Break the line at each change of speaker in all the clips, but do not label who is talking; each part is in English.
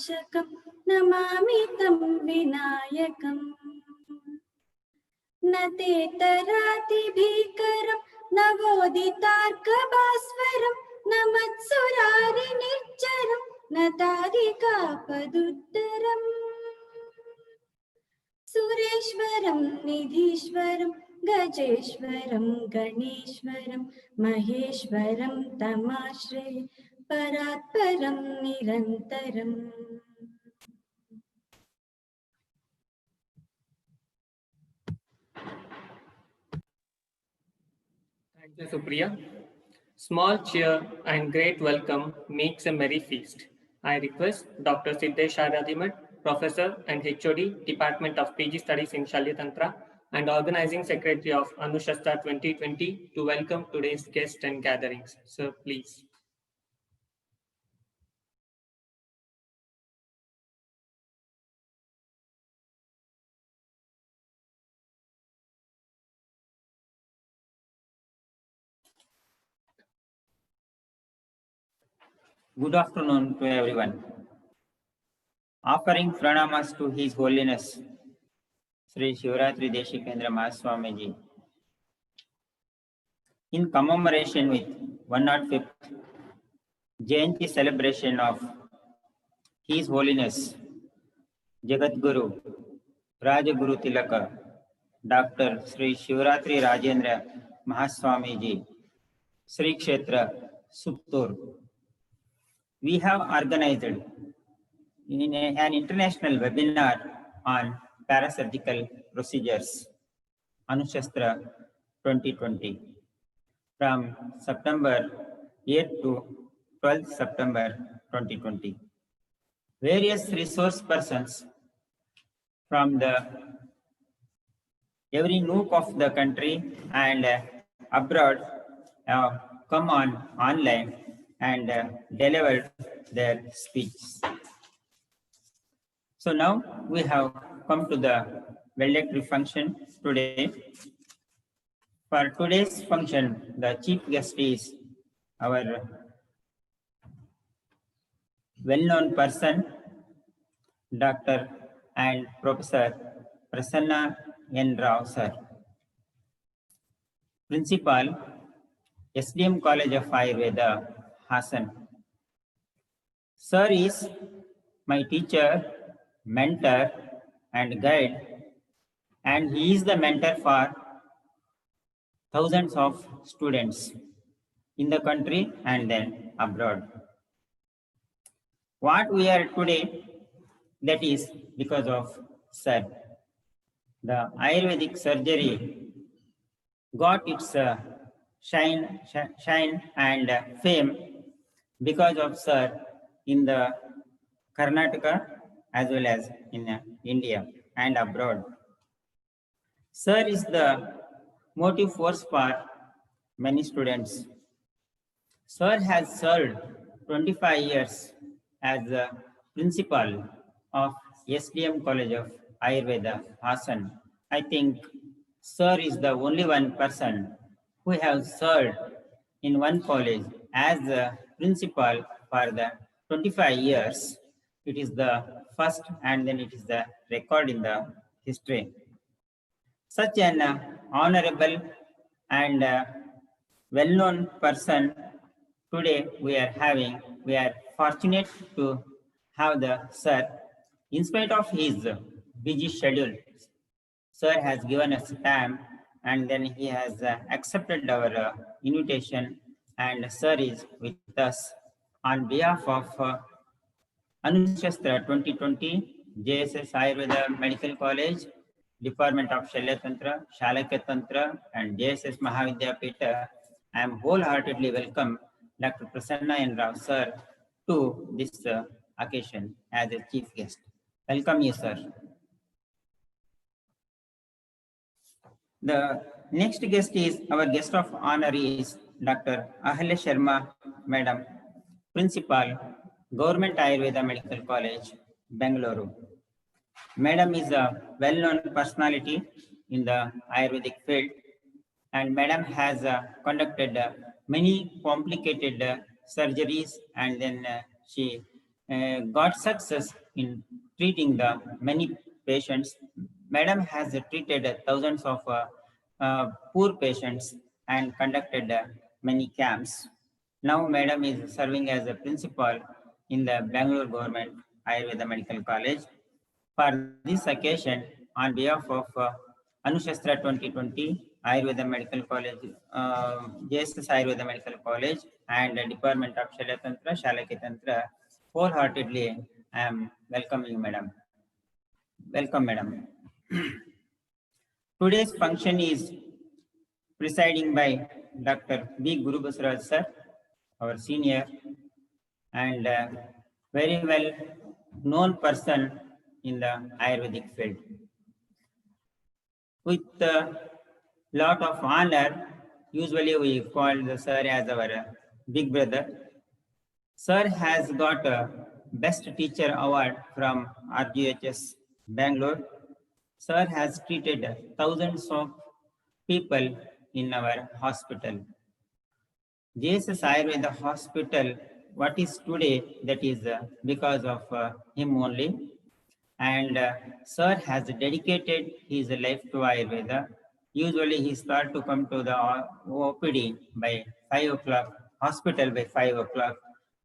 विनाशकं नमामि तं विनायकम् न तेतरातिभीकरं नवोदितार्कभास्वरं न मत्सुरारिनिर्जरं न तारिकापदुत्तरम् सुरेश्वरं निधीश्वरं गजेश्वरं गणेश्वरं महेश्वरं तमाश्रये परात्परं निरन्तरम्
Thank you, Supriya. Small cheer and great welcome makes a merry feast. I request Dr. Siddesh Aradhimat, Professor and HOD, Department of PG Studies in Shalyatantra and Organizing Secretary of Anushastra 2020 to welcome today's guests and gatherings. Sir, please.
Good afternoon to everyone. Offering pranamas to His Holiness Sri Shivratri Deshikendra Mahaswamiji in commemoration with 105th Jayanti celebration of His Holiness Jagadguru Rajaguru Tilaka Dr. Sri Shivratri Rajendra Mahaswamiji Sri Kshetra Suptur. We have organized an international webinar on parasurgical procedures, Anushastra 2020, from September 8th to 12th September 2020. Various resource persons from every nook of the country and abroad have come online and delivered their speeches. So now we have come to the valedictory function today. For today's function, the chief guest is our well-known person, Dr. and Professor Prasanna N. Rao, sir. Principal, SDM College of Ayurveda, Hassan. Sir is my teacher, mentor, and guide, and he is the mentor for thousands of students in the country and then abroad. What we are today, that is because of Sir. The Ayurvedic surgery got its shine and fame because of Sir in the Karnataka as well as in India and abroad. Sir is the motive force for many students. Sir has served 25 years as the principal of SDM College of Ayurveda, Hassan. I think Sir is the only one person who has served in one college as the principal for the 25 years. It is the first and then it is the record in the history. Such an honorable and well-known person today we are having. We are fortunate to have the Sir. In spite of his busy schedule, Sir has given us time and then he has accepted our invitation, and Sir is with us on behalf of Anushastra 2020, JSS Ayurveda Medical College, Department of Shalyatantra, Shalakya Tantra, and JSS Mahavidyapita. I am wholeheartedly welcome Dr. Prasanna N. Rao, sir, to this occasion as a chief guest. Welcome you, sir. The next guest is, our guest of honor is Dr. Ahalya Sharma, Madam, Principal, Government Ayurveda Medical College, Bengaluru. Madam is a well-known personality in the Ayurvedic field, and Madam has conducted many complicated surgeries, and then she got success in treating the many patients. Madam has treated thousands of poor patients and conducted many camps. Now Madam is serving as a principal in the Bangalore Government Ayurveda Medical College. For this occasion, on behalf of Anushastra 2020 Ayurveda Medical College, JSS Ayurveda Medical College and the Department of Shalyatantra, Shalakyatantra, wholeheartedly I am welcoming you, Madam. Welcome, Madam. Today's function is presiding by Dr. B. Guru Basraj sir, our senior and very well known person in the Ayurvedic field. With a lot of honor, usually we call the sir as our big brother. Sir has got a Best Teacher Award from RGHS Bangalore. Sir has treated thousands of people in our hospital. JSS Ayurveda Hospital, what is today, that is because of him only. And Sir has dedicated his life to Ayurveda. Usually he starts to come to the OPD by 5 o'clock, hospital by 5 o'clock.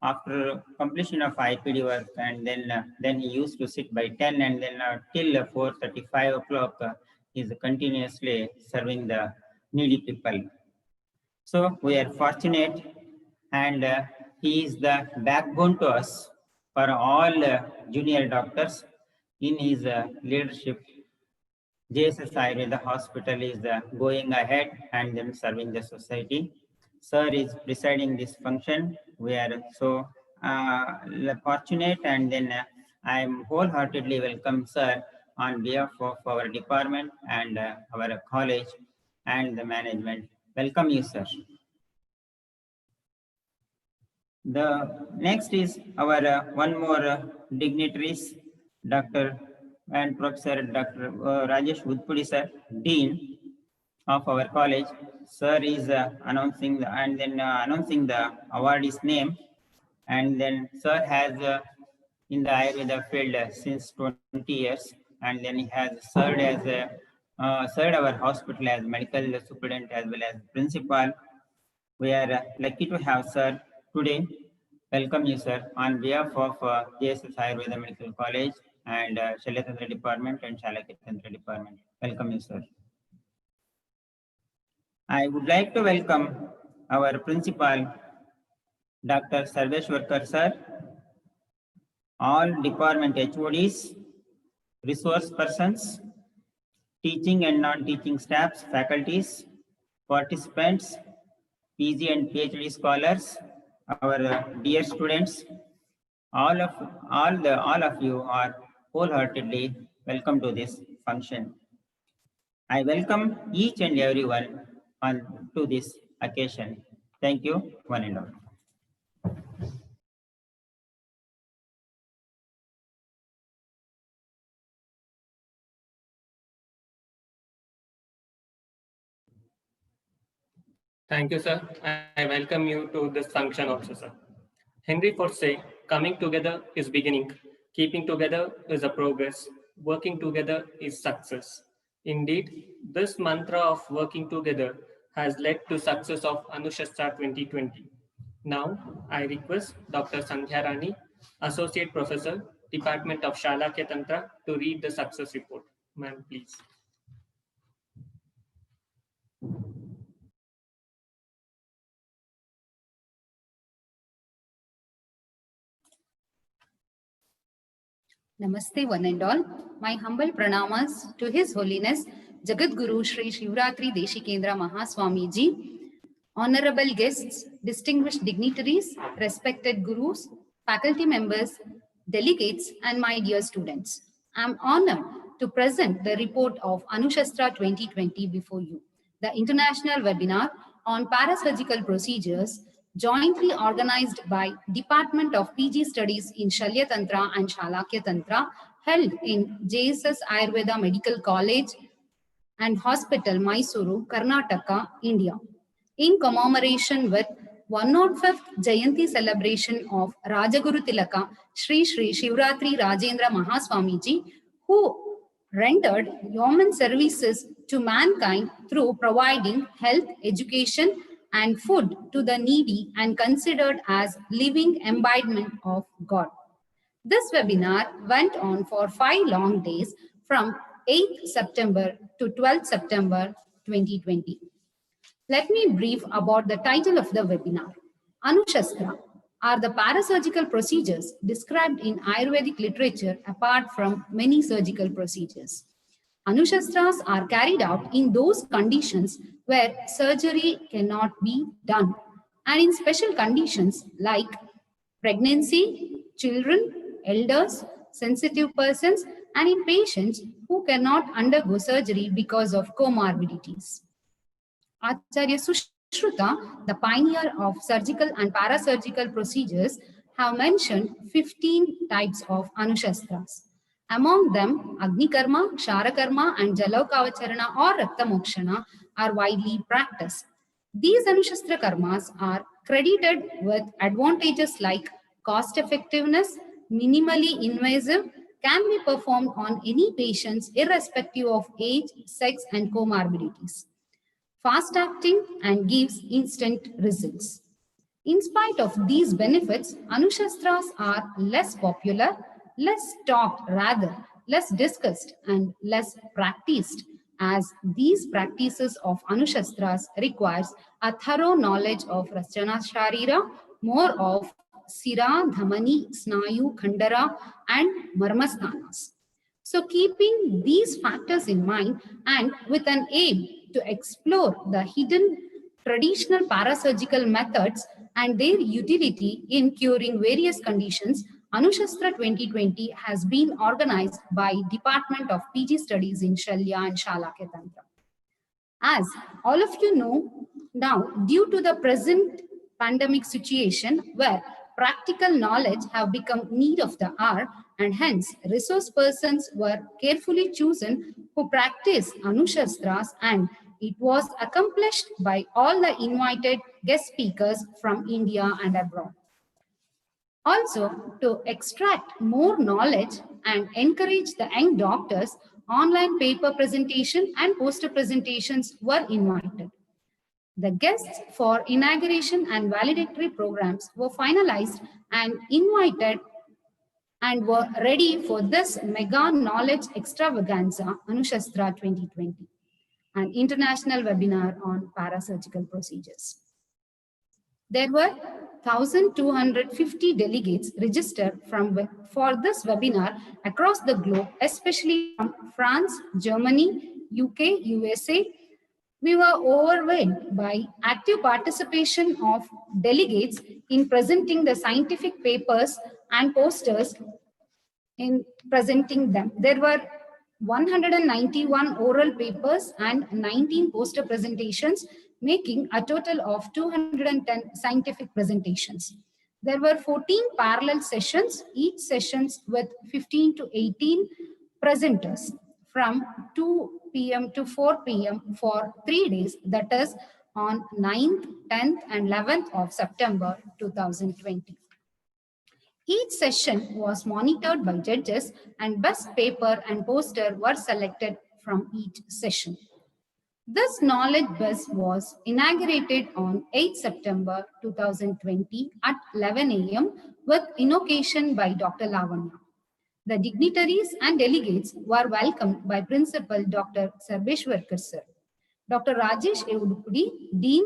After completion of IPD work, and then he used to sit by 10, and then till 4:35 o'clock, is continuously serving the needy people. So we are fortunate, and he is the backbone to us for all junior doctors. In his leadership, JSS Ayurveda Hospital is going ahead and then serving the society. Sir is presiding this function. We are so fortunate, and then I am wholeheartedly welcome Sir on behalf of our department and our college and the management. Welcome you, sir. The next is our one more dignitaries, Dr. and Professor Dr. Rajesh Udpudi sir, Dean of our college. Sir is announcing the awardee's name, and then Sir has in the Ayurveda field since 20 years, and then he has served as served our hospital as medical superintendent as well as principal. We are lucky to have Sir today. Welcome you, sir, on behalf of JSS Ayurveda Medical College and Shalyatantra Department and Shalakyatantra Department. Welcome you, sir. I would like to welcome our principal, Dr. Sarveshwarkar sir, all department HODs, resource persons, teaching and non-teaching staffs, faculties, participants, PG and PhD scholars, our dear students, all of you are wholeheartedly welcome to this function. I welcome each and everyone on to this occasion. Thank you, one and all.
Thank you, sir. I welcome you to this function also, sir. Henry Ford said, coming together is beginning, keeping together is a progress, working together is success. Indeed, this mantra of working together has led to success of Anushastra 2020. Now, I request Dr. Sandhya Rani, Associate Professor, Department of Shalakyatantra, to read the success report. Ma'am, please.
Namaste one and all. My humble pranamas to His Holiness Jagat Guru Shri Shivratri Deshikendra Mahaswami Ji, honorable guests, distinguished dignitaries, respected gurus, faculty members, delegates, and my dear students. I am honored to present the report of Anushastra 2020 before you, the international webinar on parasurgical procedures jointly organized by Department of PG Studies in Shalyatantra and Shalakyatantra, held in JSS Ayurveda Medical College and Hospital, Mysuru, Karnataka, India, in commemoration with 105th Jayanti celebration of Rajaguru Tilaka Sri Sri Shivratri Rajendra Mahaswamiji, who rendered yeoman services to mankind through providing health, education, and food to the needy and considered as living embodiment of God. This webinar went on for 5 long days from 8th September to 12th September 2020. Let me brief about the title of the webinar. Anushastra are the parasurgical procedures described in Ayurvedic literature apart from many surgical procedures. Anushastras are carried out in those conditions where surgery cannot be done and in special conditions like pregnancy, children, elders, sensitive persons, and in patients who cannot undergo surgery because of comorbidities. Acharya Sushruta, the pioneer of surgical and parasurgical procedures, have mentioned 15 types of Anushastras. Among them, Agni Karma, Kshara Karma, and Jalokavacharana or Rakta Mokshana are widely practiced. These Anushastra karmas are credited with advantages like cost effectiveness, minimally invasive, can be performed on any patients irrespective of age, sex, and comorbidities. Fast acting and gives instant results. In spite of these benefits, Anushastras are less popular, less talked, rather less discussed and less practiced, as these practices of Anushastras requires a thorough knowledge of Rachana Sharira, more of Sira, Dhamani, Snayu, Khandara and Marmasthanas. So keeping these factors in mind and with an aim to explore the hidden traditional parasurgical methods and their utility in curing various conditions, Anushastra 2020 has been organized by Department of PG Studies in Shalya and Shalakya Tantra. As all of you know, now due to the present pandemic situation where practical knowledge have become need of the hour and hence resource persons were carefully chosen who practice Anushastras, and it was accomplished by all the invited guest speakers from India and abroad. Also, to extract more knowledge and encourage the young doctors, online paper presentation and poster presentations were invited. The guests for inauguration and valedictory programs were finalized and invited and were ready for this mega knowledge extravaganza, Anushastra 2020, an international webinar on parasurgical procedures. There were 1,250 delegates registered for this webinar across the globe, especially from France, Germany, UK, USA. We were overwhelmed by active participation of delegates in presenting the scientific papers and posters in presenting them. There were 191 oral papers and 19 poster presentations, making a total of 210 scientific presentations. There were 14 parallel sessions, each sessions with 15 to 18 presenters from 2 p.m. to 4 p.m. for 3 days, that is on 9th, 10th and 11th of September 2020. Each session was monitored by judges and best paper and poster were selected from each session. This knowledge bus was inaugurated on 8 September 2020 at 11 a.m. with invocation by Dr. Lavanya. The dignitaries and delegates were welcomed by Principal Dr. Sarbeshwarkar sir. Dr. Rajesh Evudupudi, Dean,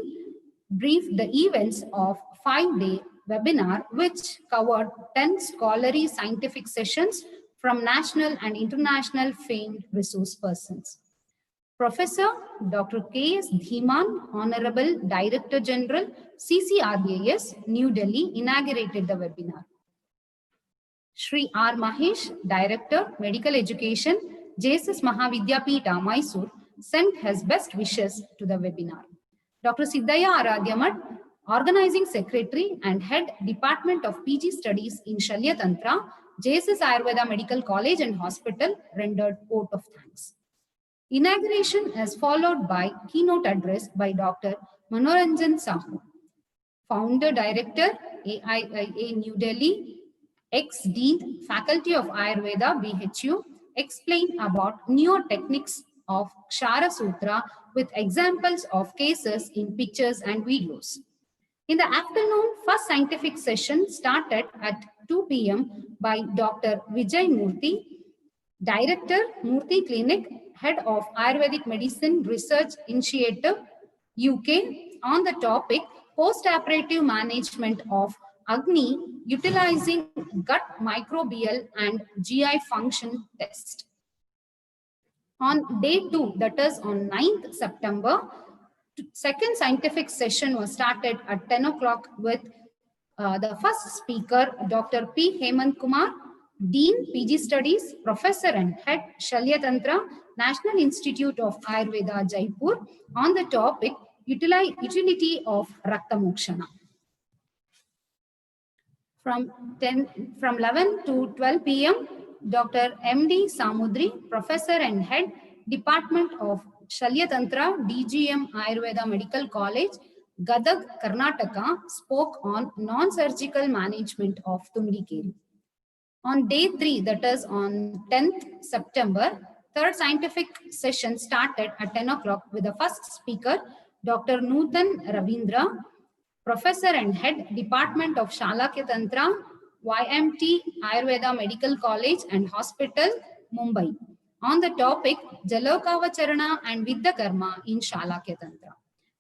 briefed the events of 5-day webinar, which covered 10 scholarly scientific sessions from national and international famed resource persons. Professor Dr. K.S. Dhiman, Honorable Director General, CCRAS, New Delhi, inaugurated the webinar. Shri R. Mahesh, Director, Medical Education, JSS Mahavidyapita, Mysore, sent his best wishes to the webinar. Dr. Siddhaya Aradhyamat, Organizing Secretary and Head Department of PG Studies in Shalya Tantra, JSS Ayurveda Medical College and Hospital, rendered vote of thanks. Inauguration is followed by keynote address by Dr. Manoranjan Sahu. Founder Director, AIIA New Delhi, ex-Dean, Faculty of Ayurveda, BHU, explain about newer techniques of Kshara Sutra with examples of cases in pictures and videos. In the afternoon, first scientific session started at 2 p.m. by Dr. Vijay Murthy, Director, Murthy Clinic, Head of Ayurvedic Medicine Research Initiative, UK, on the topic post-operative management of Agni utilizing gut microbial and GI function test. On day 2, that is on 9th September, second scientific session was started at 10 o'clock with the first speaker, Dr. P. Hemant Kumar, Dean, PG Studies, Professor and Head, Shalya Tantra, National Institute of Ayurveda, Jaipur, on the topic utility of Rakta Mokshana. From 11 to 12 p.m., Dr. M.D. Samudri, Professor and Head, Department of Shalya Tantra, DGM Ayurveda Medical College, Gadag, Karnataka, spoke on non-surgical management of Tumrikeri. On day 3, that is on 10th September, third scientific session started at 10 o'clock with the first speaker, Dr. Nutan Ravindra, Professor and Head, Department of Shalakya Tantra, YMT Ayurveda Medical College and Hospital, Mumbai, on the topic Jalokavacharana and Vidya Karma in Shalakya Tantra.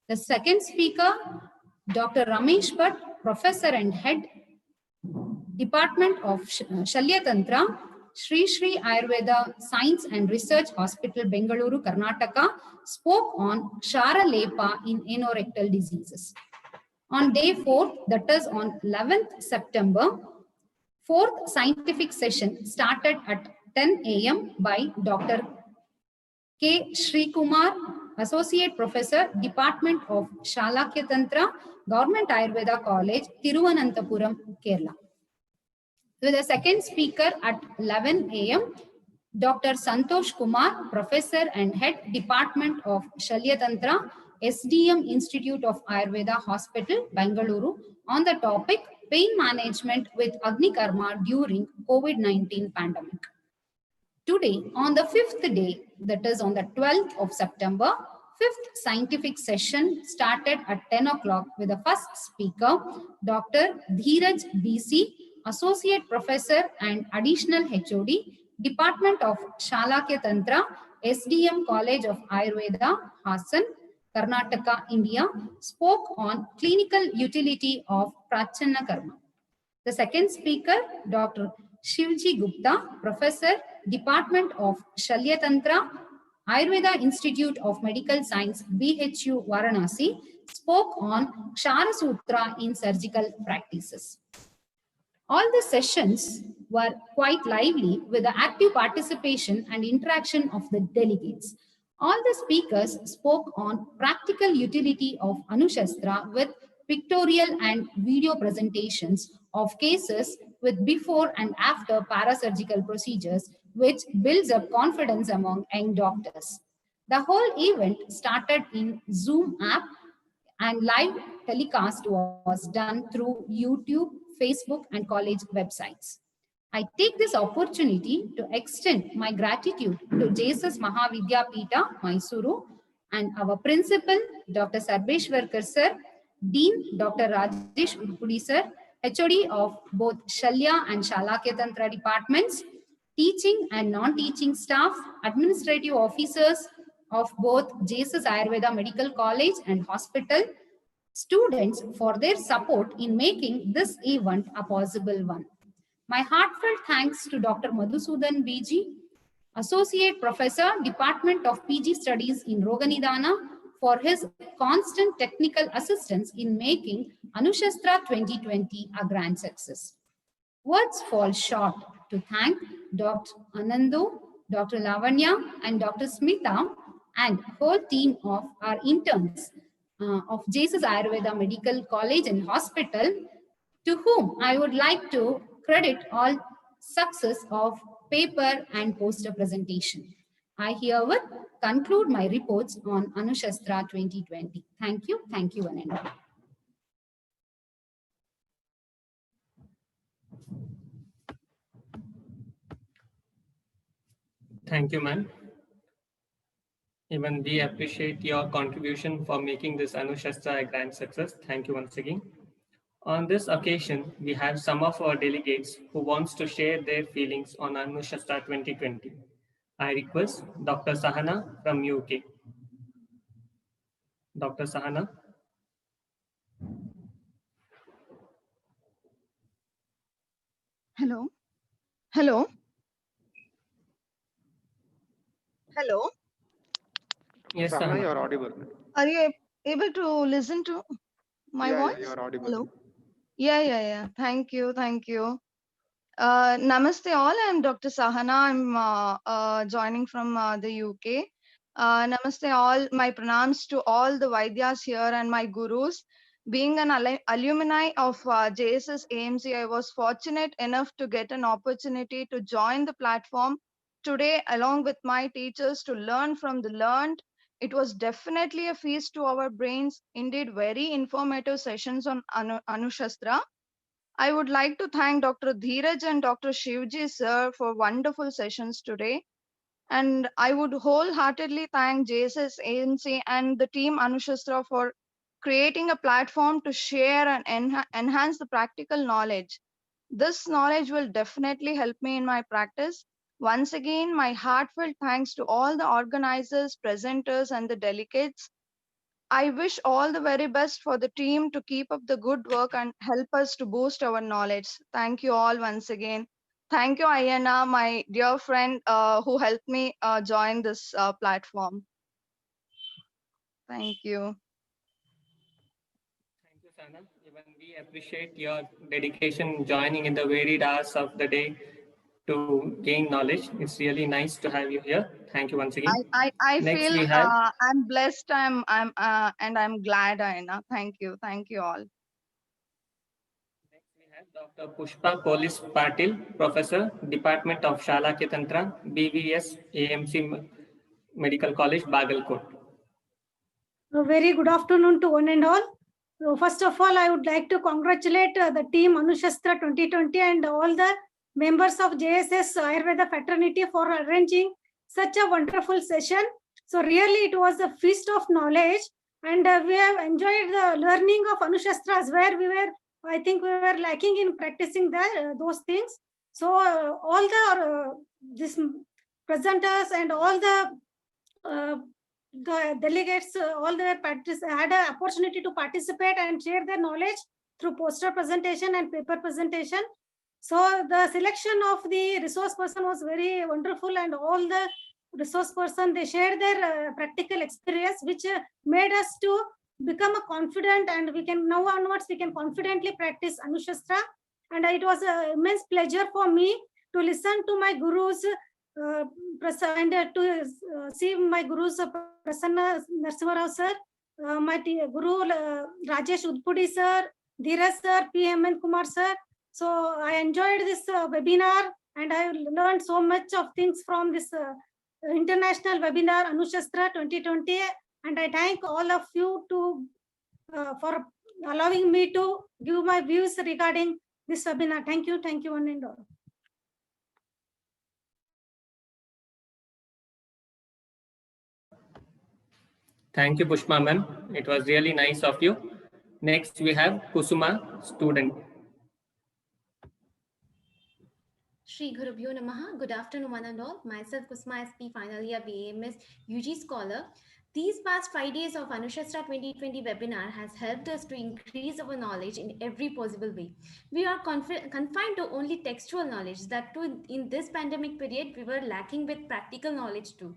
The second speaker, Dr. Ramesh Bhatt, Professor and Head, Department of Shalya Tantra, Sri Sri Ayurveda Science and Research Hospital, Bengaluru, Karnataka, spoke on Kshara Lepa in anorectal diseases. On day 4, that is on 11th September, fourth scientific session started at 10 a.m. by Dr. K. Sri Kumar, Associate Professor, Department of Shalakya Tantra, Government Ayurveda College, Thiruvananthapuram, Kerala. With the second speaker at 11 a.m., Dr. Santosh Kumar, Professor and Head, Department of Shalya Tantra, SDM Institute of Ayurveda Hospital, Bengaluru, on the topic pain management with Agni Karma during COVID-19 pandemic. Today, on the 5th day, that is on the 12th of September, fifth scientific session started at 10 o'clock with the first speaker, Dr. Dheeraj BC, Associate Professor and Additional HOD, Department of Shalakya Tantra, SDM College of Ayurveda, Hassan, Karnataka, India, spoke on clinical utility of Prachanna Karma. The second speaker, Dr. Shivji Gupta, Professor, Department of Shalya Tantra, Ayurveda Institute of Medical Science, BHU, Varanasi, spoke on Kshara Sutra in surgical practices. All the sessions were quite lively with the active participation and interaction of the delegates. All the speakers spoke on practical utility of Anushastra with pictorial and video presentations of cases with before and after parasurgical procedures, which builds up confidence among young doctors. The whole event started in Zoom app and live telecast was done through YouTube, Facebook, and college websites. I take this opportunity to extend my gratitude to Jesus Mahavidyapita, Mysuru, and our principal, Dr. Sarbeshwarkar sir, Dean, Dr. Rajesh Urpudi sir, HOD of both Shalya and Shalakya Tantra departments, teaching and non-teaching staff, administrative officers of both Jesus Ayurveda Medical College and Hospital, students for their support in making this event a possible one. My heartfelt thanks to Dr. Madhusudan BG, Associate Professor, Department of PG Studies in Roganidana, for his constant technical assistance in making Anushastra 2020 a grand success. Words fall short to thank Dr. Anandu, Dr. Lavanya, and Dr. Smita, and whole team of our interns of Jesus Ayurveda Medical College and Hospital, to whom I would like to credit all success of paper and poster presentation. I herewith conclude my reports on Anushastra 2020. Thank you, Ananda.
Thank you, ma'am. Even we appreciate your contribution for making this Anushastra a grand success. Thank you once again. On this occasion, we have some of our delegates who wants to share their feelings on Anushastra 2020. I request Dr. Sahana from UK. Dr. Sahana.
Hello. Hello. Hello.
Yes,
Sahana,
Sahana.
you are audible.
Are you able to listen to my
Yeah,
voice?
you are audible.
Hello. Yeah. Thank you. Thank you. Namaste all. I'm Dr. Sahana. I'm joining from the UK. Namaste all. My pranams to all the Vaidyas here and my gurus. Being an alumni of JSS AMC, I was fortunate enough to get an opportunity to join the platform today along with my teachers to learn from the learned. It was definitely a feast to our brains. Indeed, very informative sessions on Anushastra. I would like to thank Dr. Dheeraj and Dr. Shivji sir for wonderful sessions today. And I would wholeheartedly thank JSS ANC and the team Anushastra for creating a platform to share and enhance the practical knowledge. This knowledge will definitely help me in my practice. Once again, my heartfelt thanks to all the organizers, presenters, and the delegates. I wish all the very best for the team to keep up the good work and help us to boost our knowledge. Thank you all once again. Thank you, Ayana, my dear friend who helped me join this platform. Thank you.
Thank you, Sana. Even we appreciate your dedication joining in the varied hours of the day to gain knowledge. It's really nice to have you here. Thank you once again.
I
Next,
feel
we have
I'm blessed. I'm glad, Ayana. Thank you. Thank you all.
Dr. Pushpa Polis Patil, Professor, Department of Shala Ketantra, BVS AMC Medical College, Bagalkot.
A very good afternoon to one and all. So first of all, I would like to congratulate the team Anushastra 2020 and all the members of JSS Ayurveda fraternity for arranging such a wonderful session. So really it was a feast of knowledge, and we have enjoyed the learning of Anushastras where I think we were lacking in practicing those things. So all the this presenters and all the delegates, all their had an opportunity to participate and share their knowledge through poster presentation and paper presentation. So the selection of the resource person was very wonderful, and all the resource person, they shared their practical experience, which made us to become a confident, and we can now onwards we can confidently practice Anushastra. And it was an immense pleasure for me to listen to my gurus and to see my gurus Prasanna Narsimharao sir, my guru Rajesh Udpudi sir, Dheeraj sir, PMN Kumar sir. So I enjoyed this webinar, and I learned so much of things from this international webinar Anushastra 2020. And I thank all of you for allowing me to give my views regarding this webinar. Thank you one and all.
Thank you, Pushpa ma'am. It was really nice of you. Next, we have Kusuma, student.
Shri Gurubhyo Namaha. Good afternoon, one and all. Myself, Kusma SP, final year BAMS UG scholar. These past 5 days of Anushastra 2020 webinar has helped us to increase our knowledge in every possible way. We are confined to only textual knowledge. That too, in this pandemic period, we were lacking with practical knowledge too.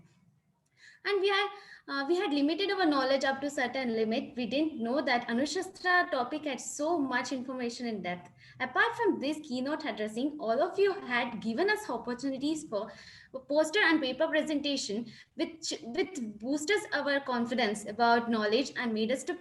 And we had limited our knowledge up to certain limit. We didn't know that Anushastra topic had so much information in depth. Apart from this keynote addressing, all of you had given us opportunities for poster and paper presentation, which boosted our confidence about knowledge and made us to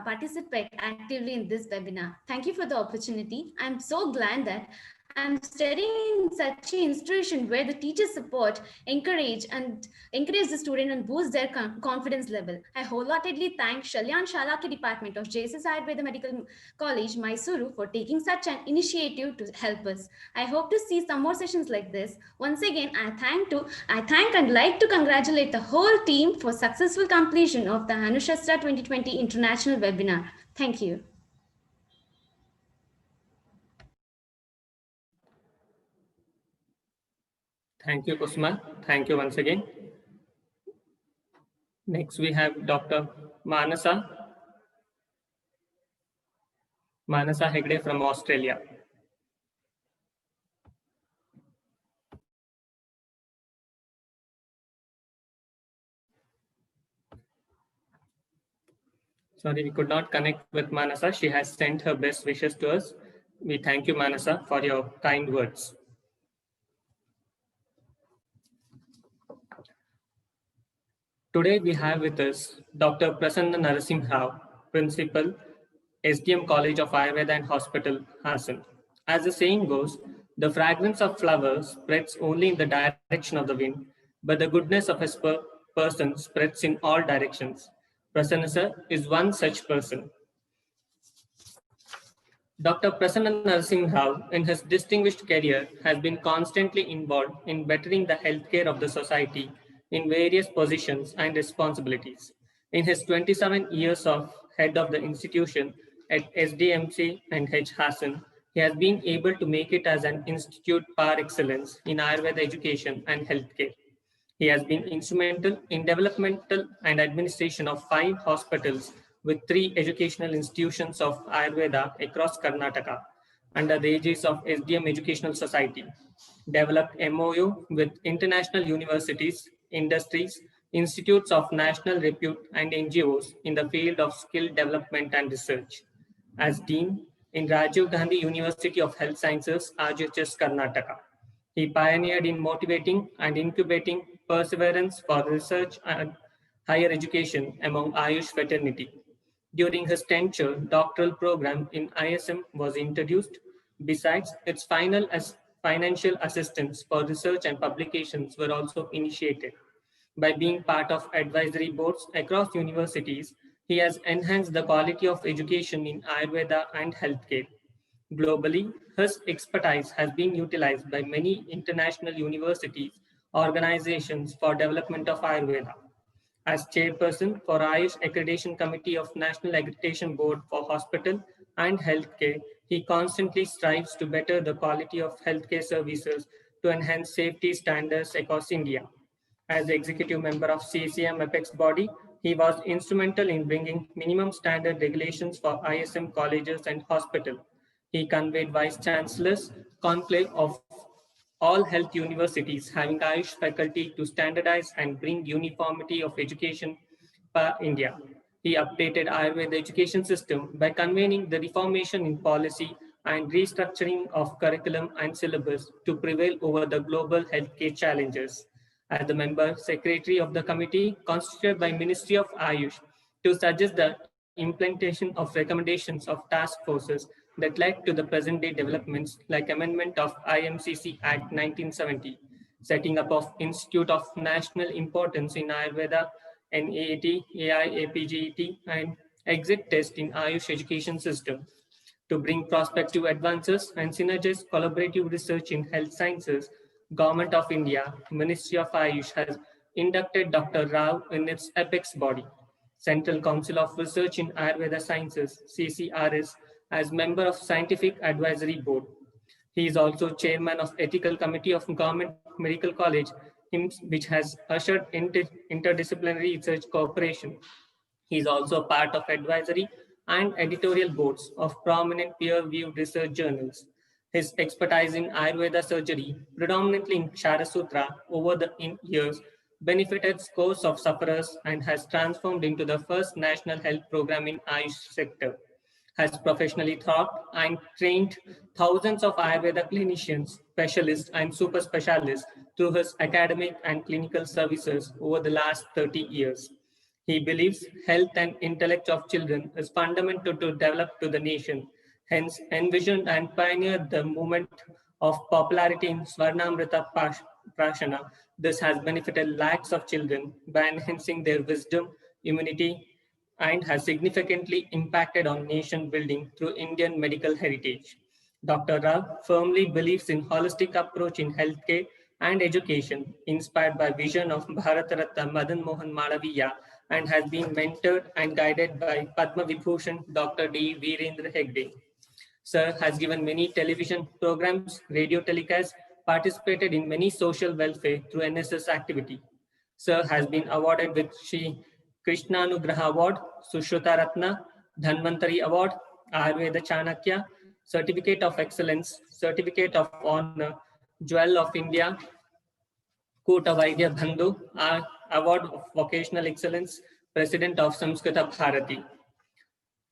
participate actively in this webinar. Thank you for the opportunity. I'm so glad that I'm studying in such an institution where the teachers support, encourage the student and boost their confidence level. I wholeheartedly thank Shalyan Shalaki Department of JSS Ayurveda Medical College, Mysuru for taking such an initiative to help us. I hope to see some more sessions like this. Once again, I thank and like to congratulate the whole team for successful completion of the Anushastra 2020 International Webinar. Thank you.
Thank you, Kusma. Thank you once again. Next, we have Dr. Manasa Hegde from Australia. Sorry, we could not connect with Manasa. She has sent her best wishes to us. We thank you, Manasa, for your kind words. Today we have with us Dr. Prasanna Narasimha Rao, Principal, SDM College of Ayurveda and Hospital, Hassan. As the saying goes, the fragrance of flowers spreads only in the direction of the wind, but the goodness of a person spreads in all directions. Prasanna sir is one such person. Dr. Prasanna Narasimha Rao, in his distinguished career, has been constantly involved in bettering the healthcare of the society in various positions and responsibilities. In his 27 years of head of the institution at SDMC and H. Hassan, he has been able to make it as an institute par excellence in Ayurveda education and healthcare. He has been instrumental in developmental and administration of 5 hospitals with 3 educational institutions of Ayurveda across Karnataka under the aegis of SDM Educational Society, developed MOU with international universities, industries, institutes of national repute and NGOs in the field of skill development and research. As Dean in Rajiv Gandhi University of Health Sciences, RGHS, Karnataka. He pioneered in motivating and incubating perseverance for research and higher education among Ayush fraternity. During his tenure, doctoral program in ISM was introduced. Besides, its financial assistance for research and publications were also initiated. By being part of advisory boards across universities, he has enhanced the quality of education in Ayurveda and healthcare. Globally, his expertise has been utilized by many international universities, organizations for development of Ayurveda. As chairperson for Ayush Accreditation Committee of National Accreditation Board for Hospital and Healthcare, he constantly strives to better the quality of healthcare services to enhance safety standards across India. As the executive member of CCM Apex body, he was instrumental in bringing minimum standard regulations for ISM colleges and hospitals. He conveyed Vice Chancellor's conclave of all health universities having Ayush faculty to standardize and bring uniformity of education for India. He updated Ayurveda education system by convening the reformation in policy and restructuring of curriculum and syllabus to prevail over the global healthcare challenges. As the member secretary of the committee constituted by Ministry of Ayush to suggest the implementation of recommendations of task forces that led to the present day developments like amendment of IMCC Act 1970, setting up of Institute of National Importance in Ayurveda, NAAT, AIAPGET, and exit test in Ayush education system to bring prospective advances and synergize collaborative research in health sciences. Government of India, Ministry of Ayush has inducted Dr. Rao in its apex body, Central Council of Research in Ayurveda Sciences, CCRS, as member of Scientific Advisory Board. He is also chairman of Ethical Committee of Government Medical College, which has ushered interdisciplinary research cooperation. He is also part of advisory and editorial boards of prominent peer-reviewed research journals. His expertise in Ayurveda surgery, predominantly in Kshara Sutra, over the years, benefited scores of sufferers and has transformed into the first national health program in Ayush sector. Has professionally taught and trained thousands of Ayurveda clinicians, specialists, and super specialists through his academic and clinical services over the last 30 years. He believes health and intellect of children is fundamental to develop to the nation, hence envisioned and pioneered the movement of popularity in Swarnamrita Prashana. This has benefited lakhs of children by enhancing their wisdom, immunity, and has significantly impacted on nation building through Indian medical heritage. Dr. Rao firmly believes in holistic approach in healthcare and education, inspired by vision of Bharat Ratna Madan Mohan Malaviya, and has been mentored and guided by Padma Vibhushan Dr. D. Virendra Hegde. Sir has given many television programs, radio telecasts, participated in many social welfare through NSS activity. Sir has been awarded with Shri Krishnanugraha Award, Sushruta Ratna, Dhanvantari Award, Ayurveda Chanakya, Certificate of Excellence, Certificate of Honor, Jewel of India, Kota Vaidya Bandhu, Award of Vocational Excellence, President of Samskrita Bharati.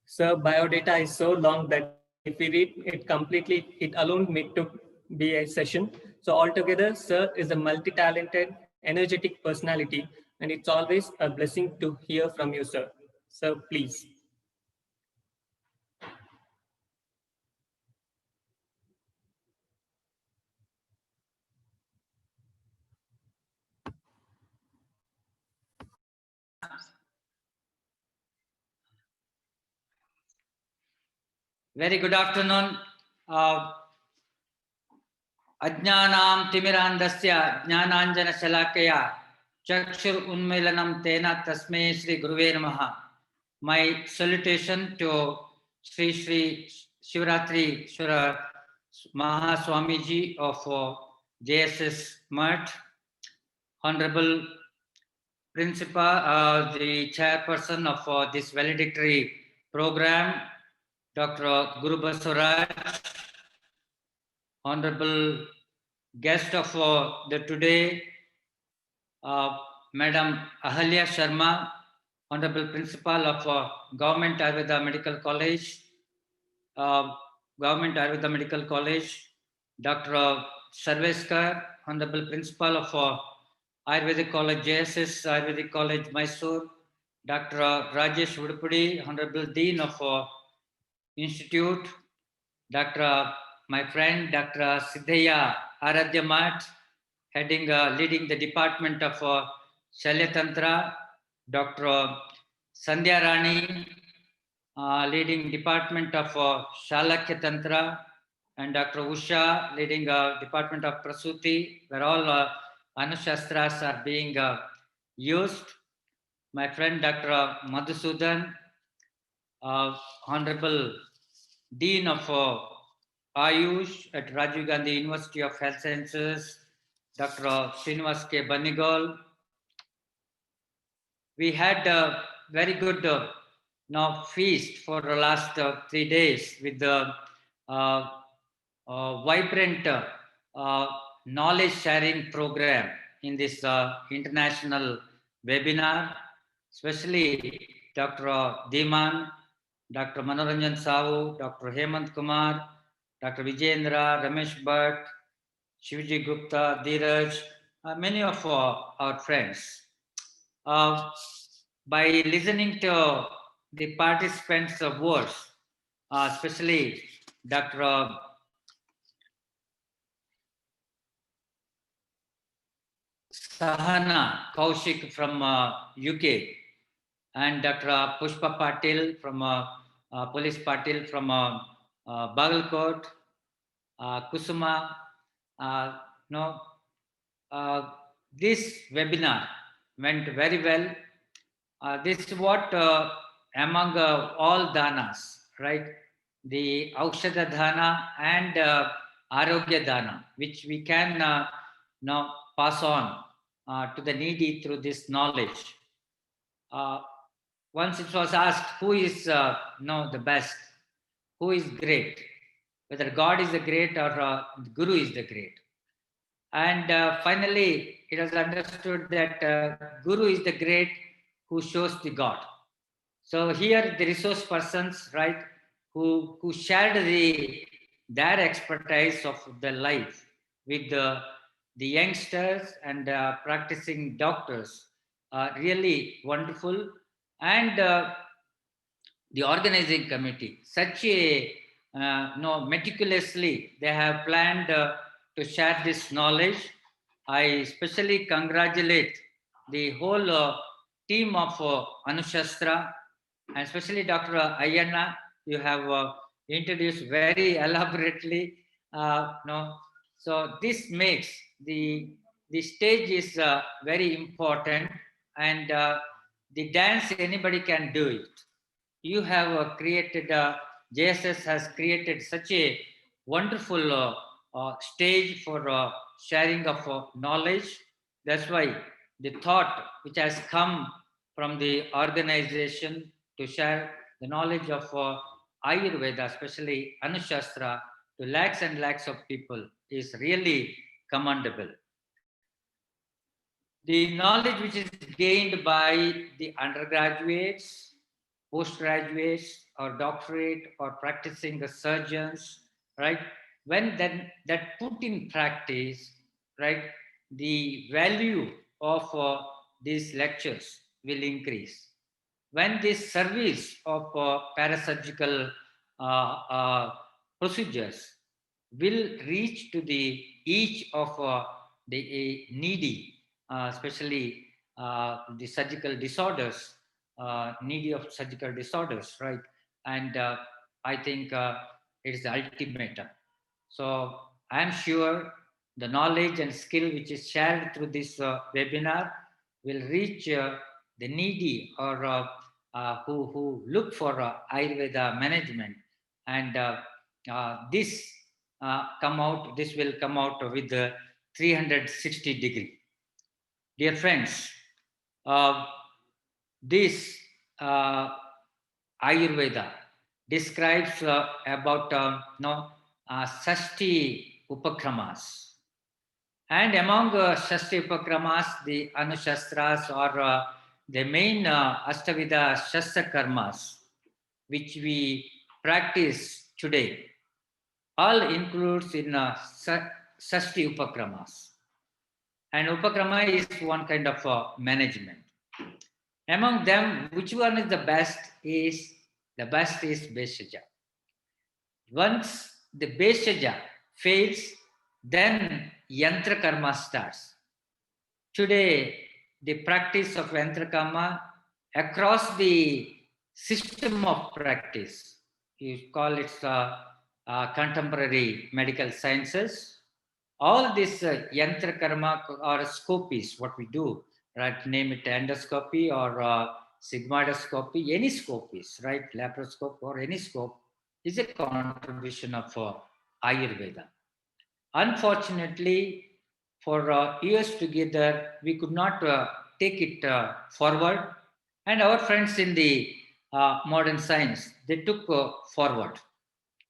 Sir, biodata is so long that if we read it completely, it alone may to be a session. So altogether, Sir is a multi-talented, energetic personality, and it's always a blessing to hear from you, Sir. Sir, please.
Very good afternoon. Ajnanam timirandasya jnananjana shalakaya chakshur unmilanam tena tasme Shri Guruve Namaha. My salutation to Shri Shivratri Shura Mahaswamiji of JSS Mutt, Honorable Principal, the chairperson of this valedictory program, Dr. Guru Basuraj, Honorable guest of the today, Madam Ahalya Sharma, Honorable Principal of Government Ayurveda Medical College, Dr. Sarveskar, Honorable Principal of Ayurvedic College, JSS Ayurvedic College, Mysore, Dr. Rajesh Udupudi, Honorable Dean of Institute, Dr. my friend Dr. Siddhaya Aradhya Math, leading the Department of Shalyatantra, Dr. Sandhya Rani, leading Department of Shalakya Tantra, and Dr. Usha, leading Department of Prasuti, where all Anushastras are being used. My friend Dr. Madhusudan, Honorable Dean of Ayush at Rajiv Gandhi University of Health Sciences, Dr. Srinivas K. Banigal. We had a very good feast for the last 3 days with the vibrant knowledge sharing program in this international webinar, especially Dr. Dhiman, Dr. Manoranjan Sahu, Dr. Hemant Kumar, Dr. Vijendra, Ramesh Bhatt, Shivji Gupta, Dheeraj, many of our friends. By listening to the participants' words, especially Dr. Sahana Kaushik from UK, and Dr. Pushpa Patil from Police Patil from Bagalkot, Kusuma. This webinar went very well. This is what among all danas, right? The Aukshada Dana and Arogya Dana, which we can now pass on to the needy through this knowledge. Once it was asked, who is the best? Who is great? Whether God is the great or Guru is the great. And finally, it was understood that Guru is the great who shows the God. So here the resource persons, right, who shared their expertise of the life with the youngsters and practicing doctors, really wonderful. And the organizing committee, such a meticulously they have planned to share this knowledge. I especially congratulate the whole team of Anushastra, and especially Dr. Ayana. You have introduced very elaborately. So this makes the stage is very important, and the dance anybody can do it. You have created, JSS has created such a wonderful stage for sharing of knowledge. That's why the thought which has come from the organization to share the knowledge of Ayurveda, especially Anushastra, to lakhs and lakhs of people is really commendable. The knowledge which is gained by the undergraduates, postgraduates, or doctorate, or practicing the surgeons, right? When then that put in practice, right, the value of these lectures will increase. When this service of parasurgical procedures will reach to the each of the needy, especially the surgical disorders, needy of surgical disorders, right? And I think it is the ultimate. So I am sure the knowledge and skill which is shared through this webinar will reach the needy, or who look for Ayurveda management, and this this will come out with the 360 degree. Dear friends, this Ayurveda describes about Sashti Upakramas. And among Shashti Upakramas, the Anushastras are the main Astavida Shastra Karmas, which we practice today. All includes in Sashti Upakramas. And Upakrama is one kind of management. Among them, which one is the best? The best is Beshaja. Once the Beshaja fails, then Yantra Karma starts. Today, the practice of Yantra Karma across the system of practice, you call it contemporary medical sciences, all this Yantra Karma or scopies, what we do, right? Name it endoscopy or sigmoidoscopy, any scopies, right? Laparoscope or any scope is a contribution of Ayurveda. Unfortunately, for years together, we could not take it forward. And our friends in the modern science, they took forward.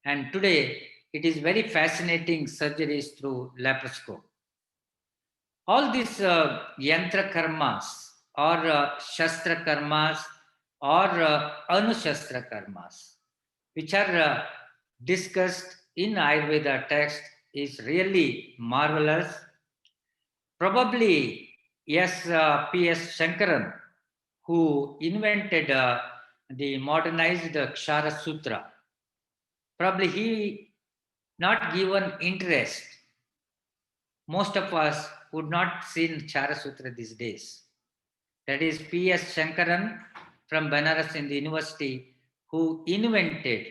And today, it is very fascinating surgeries through laparoscope. All these yantra karmas or shastra karmas or anushastra karmas, which are discussed in Ayurveda text, is really marvelous. Probably, yes, P.S. Shankaran, who invented the modernized Kshara Sutra, probably he not given interest. Most of us would not seen Kshara Sutra these days. That is P.S. Shankaran from Banaras in the university, who invented,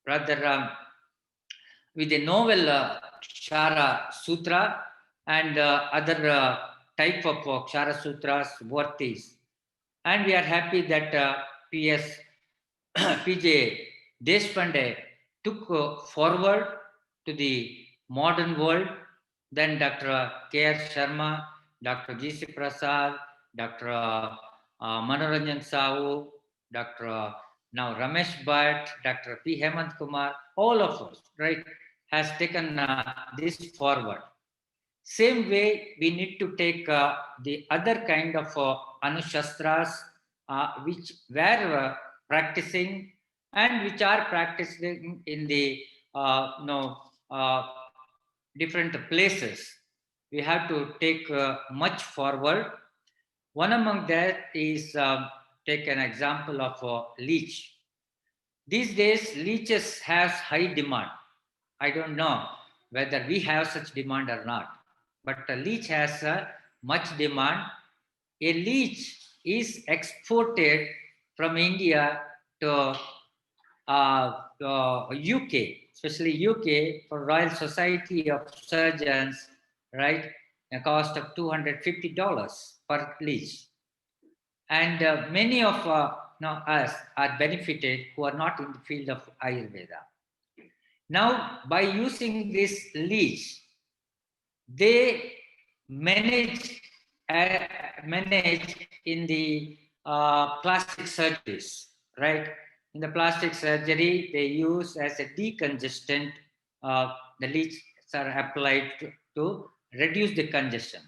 rather with a novel Kshara Sutra and other type of Kshara Sutras, Vartis. And we are happy that P.S. P.J. Deshpande took forward to the modern world. Then Dr. K.R. Sharma, Dr. G.C. Prasad, Dr. Manoranjan Sahu, Dr. Now Ramesh Bhatt, Dr. P. Hemant Kumar, all of us, right, has taken this forward. Same way, we need to take the other kind of Anushastras which were practicing and which are practicing in the different places. We have to take much forward. One among that is take an example of leech. These days, leeches has high demand. I don't know whether we have such demand or not, but a leech has much demand. A leech is exported from India to UK, especially UK, for Royal Society of Surgeons, right? A cost of $250 per leech. And many of us are benefited who are not in the field of Ayurveda. Now, by using this leech, they manage manage in the plastic surgeries, right? In the plastic surgery, they use as a decongestant. The leaches are applied to reduce the congestion.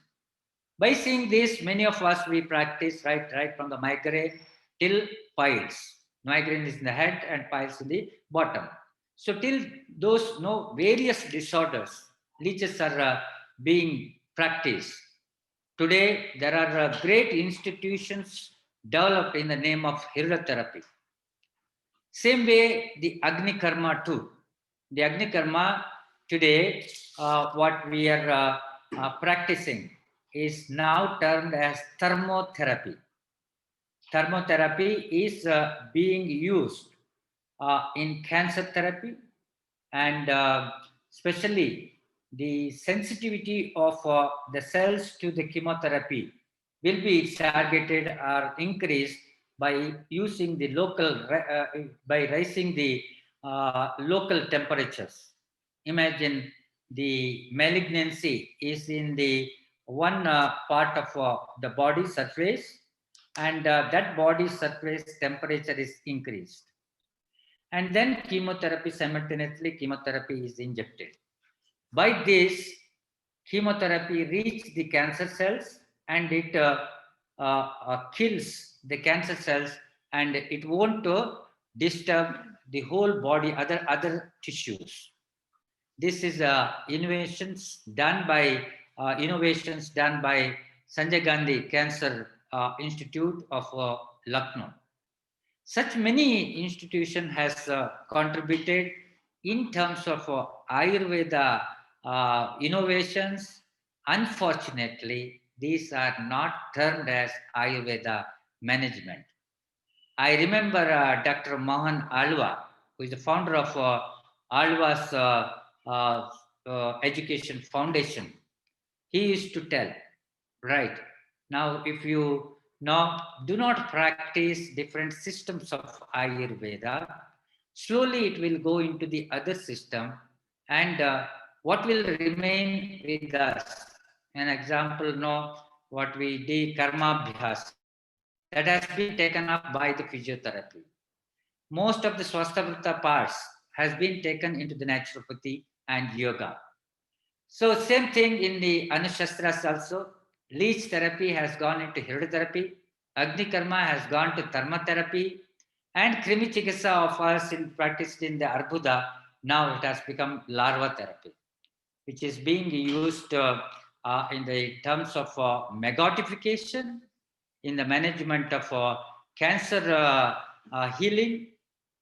By seeing this, many of us, we practice right from the migraine till piles. Migraine is in the head and piles in the bottom. So till those various disorders, leeches are being practiced. Today, there are great institutions developed in the name of hydrotherapy. Same way, the Agni Karma too. The Agni Karma today, what we are practicing is now termed as thermotherapy. Thermotherapy is being used in cancer therapy, and especially the sensitivity of the cells to the chemotherapy will be targeted or increased by using the local, by raising the local temperatures. Imagine the malignancy is in the one part of the body surface, and that body surface temperature is increased. And then chemotherapy, simultaneously chemotherapy is injected. By this, chemotherapy reaches the cancer cells and it kills the cancer cells, and it won't disturb the whole body, other tissues. This is innovations done by Sanjay Gandhi Cancer Institute of Lucknow. Such many institutions has contributed in terms of Ayurveda innovations. Unfortunately, these are not termed as Ayurveda management. I remember Dr. Mohan Alwa, who is the founder of Alwa's Education Foundation. He used to tell, right, now if you do not practice different systems of Ayurveda, slowly it will go into the other system, and what will remain with us? An example, what we did karma bhyas, that has been taken up by the physiotherapy. Most of the Swasthavrita parts has been taken into the naturopathy and yoga. So same thing in the Anushastras also. Leech therapy has gone into hydrotherapy. Agni Karma has gone to thermotherapy. And Krimi Chikitsa of us practiced in the Arbuda, now it has become larva therapy, which is being used in the terms of megotification, in the management of cancer healing.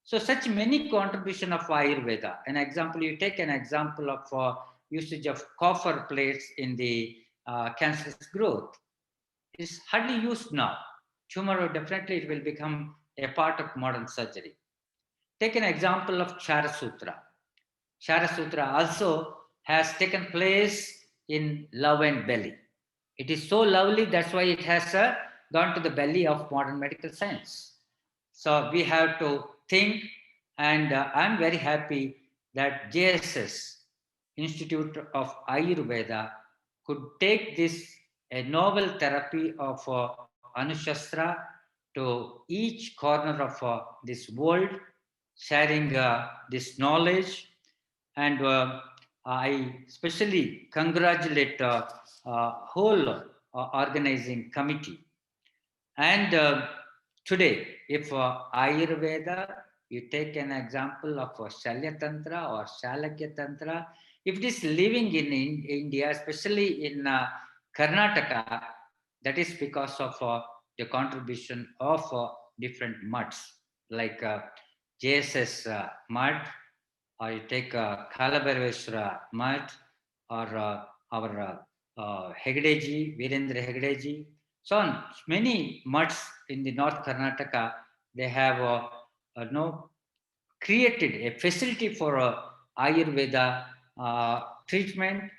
So such many contribution of Ayurveda. An example, you take an example of usage of copper plates in the cancerous growth is hardly used now. Tomorrow, definitely it will become a part of modern surgery. Take an example of Chara Sutra. Chara Sutra also has taken place in love and belly. It is so lovely, that's why it has gone to the belly of modern medical science. So we have to think, and I'm very happy that JSS, Institute of Ayurveda, could take this a novel therapy of Anushastra to each corner of this world, sharing this knowledge. And I especially congratulate whole organizing committee. And today, if Ayurveda, you take an example of Shalya Tantra or Shalakya Tantra, if it is living in India, especially in Karnataka, that is because of the contribution of different mutts like JSS mud, or you take Kalabarveshwara mud, or our Hegdeji, Virendra Hegdeji. So on many muds in the North Karnataka, they have created a facility for Ayurveda treatment,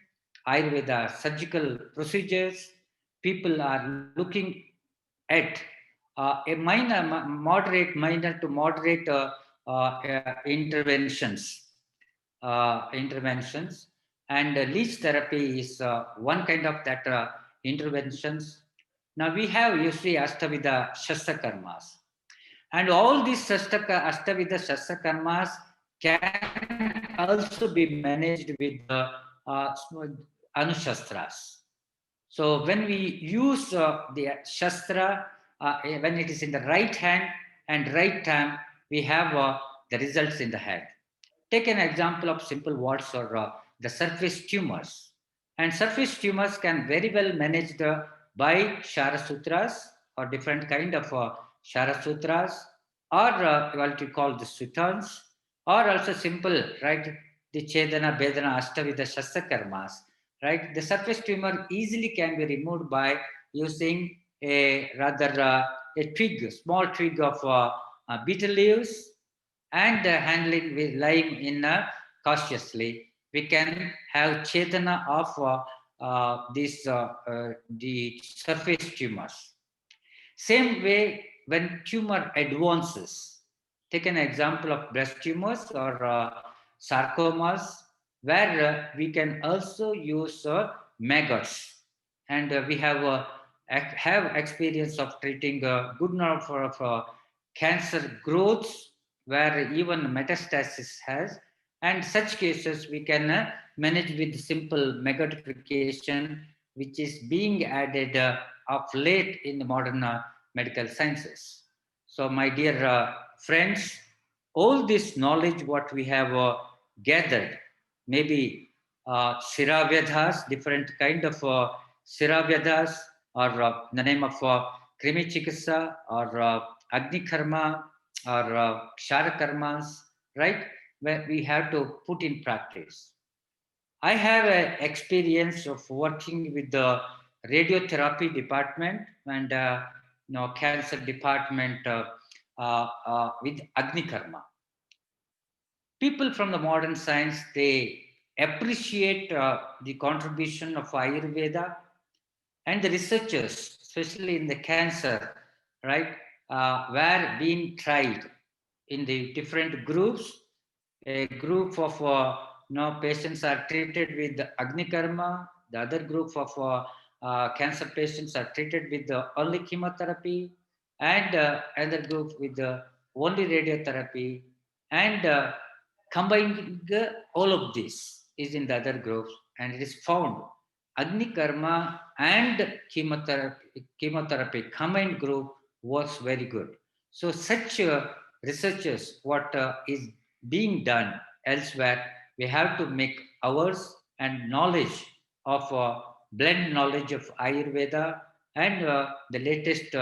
Ayurveda surgical procedures. People are looking at a minor to moderate interventions, and leech therapy is one kind of that interventions. Now we have usually Astavida Shastakarmas, and all these Astavida Shastakarmas can also be managed with uh, Anushastras. So when we use the Shastra, when it is in the right hand and right time, we have the results in the head. Take an example of simple warts or the surface tumors. And surface tumors can very well managed by Shara Sutras or different kind of Shara Sutras, or what you call the Sutans, or also simple, right? The Chedana, Bedana, Astavida, Shastakarmas, right? The surface tumor easily can be removed by using a rather a twig, small twig of betel leaves, and handling with lying in cautiously. We can have Chetana of the surface tumors. Same way, when tumor advances, take an example of breast tumors or sarcomas, where we can also use maggots, and we have experience of treating good number of cancer growths where even metastasis has, and such cases we can manage with simple maggotification, which is being added of late in the modern medical sciences. So my dear friends, all this knowledge what we have gathered, maybe Siravedas, different kind of Siravedas, or in the name of Krimi Chikitsa, or Agni Karma, or Kshara Karmas, right? Where we have to put in practice. I have an experience of working with the radiotherapy department and cancer department with Agni Karma. People from the modern science, they appreciate the contribution of Ayurveda, and the researchers, especially in the cancer, right, were being tried in the different groups. A group of patients are treated with Agni Karma. The other group of cancer patients are treated with only chemotherapy, and another group with only radiotherapy. And combining all of this is in the other groups, and it is found Agni Karma and chemotherapy combined group works very good. So such researches, what is being done elsewhere, we have to make ours, and knowledge of blend knowledge of Ayurveda and the latest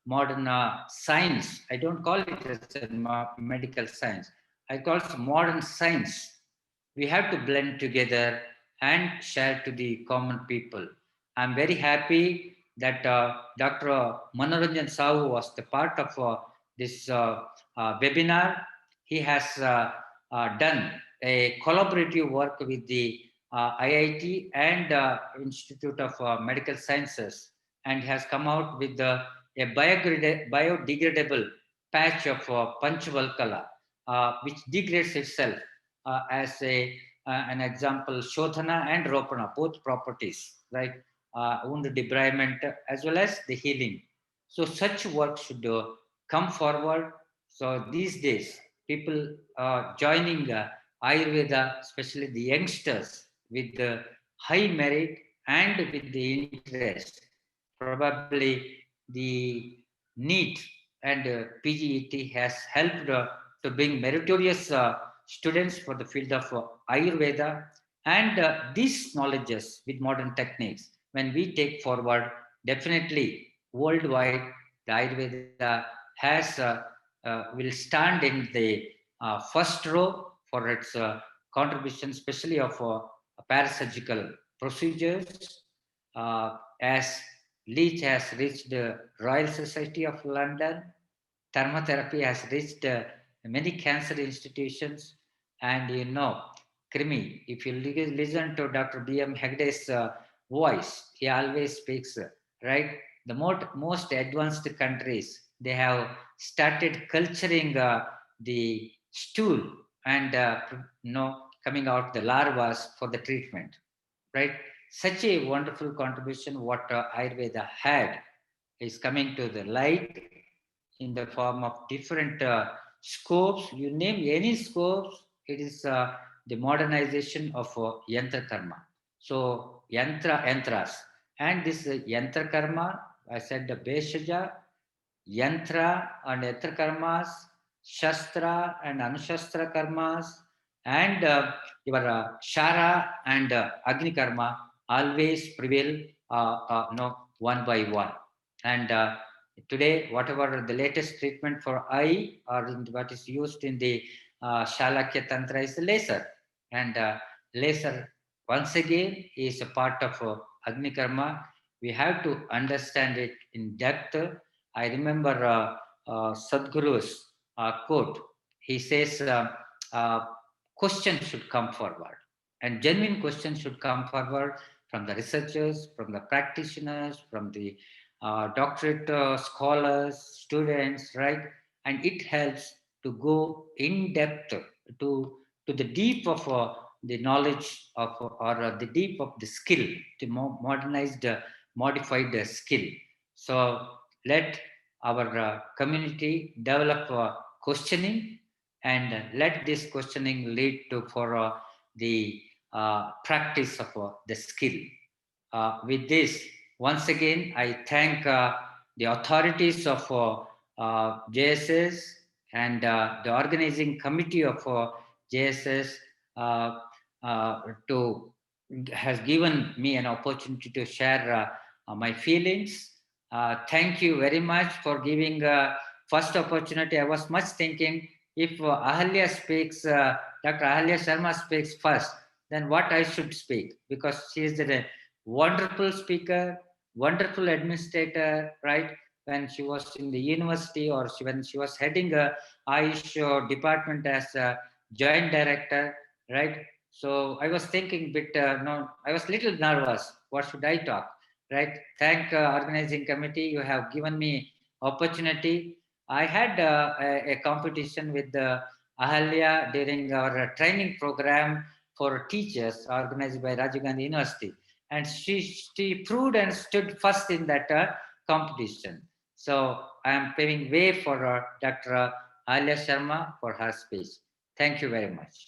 modern science. I don't call it as a medical science. I call it modern science. We have to blend together and share to the common people. I'm very happy that Dr. Manoranjan Sahu was the part of this webinar. He has done a collaborative work with the IIT and Institute of Medical Sciences, and has come out with a biodegradable patch of Panchvalkala, which degrades itself as an example, Shodhana and Ropana, both properties, right? Wound debridement as well as the healing. So such work should come forward. So these days, people are joining Ayurveda, especially the youngsters, with the high merit and with the interest. Probably the NEET and PGET has helped to bring meritorious students for the field of Ayurveda, and these knowledges with modern techniques, when we take forward, definitely worldwide, the Ayurveda has will stand in the first row for its contribution, especially of parasurgical procedures, as Leech has reached the Royal Society of London. Thermotherapy has reached many cancer institutions, and Krimi, if you listen to Dr. B.M. Hegde's voice, he always speaks, right? The most advanced countries, they have started culturing the stool and, coming out the larvas for the treatment, right? Such a wonderful contribution what Ayurveda had is coming to the light in the form of different scopes. You name any scopes, it is the modernization of yantra karma. So yantras, and this yantra karma, I said the Beshaja, yantra and yantra karmas, shastra and anushastra karmas, and your shara and agni karma always prevail one by one. And today, whatever the latest treatment for eye or what is used in the Shalakya Tantra is the laser. And laser, once again, is a part of Agni Karma. We have to understand it in depth. I remember Sadhguru's quote. He says, questions should come forward. And genuine questions should come forward from the researchers, from the practitioners, from the doctorate scholars, students, right? And it helps to go in depth to the deep of the knowledge of or the deep of the skill, to modernized, modified skill. So let our community develop questioning, and let this questioning lead to for the practice of the skill. With this, once again, I thank the authorities of JSS and the organizing committee of JSS to has given me an opportunity to share my feelings. Thank you very much for giving first opportunity. I was much thinking if Ahalya speaks, Dr. Ahalya Sharma speaks first, then what I should speak, because she is the wonderful speaker, wonderful administrator, right? When she was in the university, or when she was heading a Ayush department as a joint director, right? So I was thinking bit, I was little nervous. What should I talk, right? Thank organizing committee. You have given me opportunity. I had a competition with Ahalya during our training program for teachers organized by Rajiv Gandhi University. And she proved and stood first in that competition. So I am paving way for Dr. Ahalya Sharma for her speech. Thank you very much.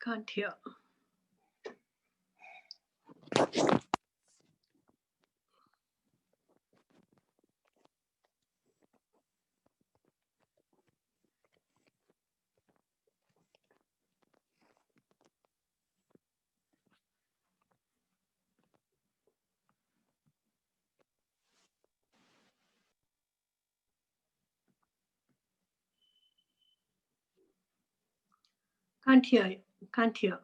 Can't hear. Can't hear you. Can't hear.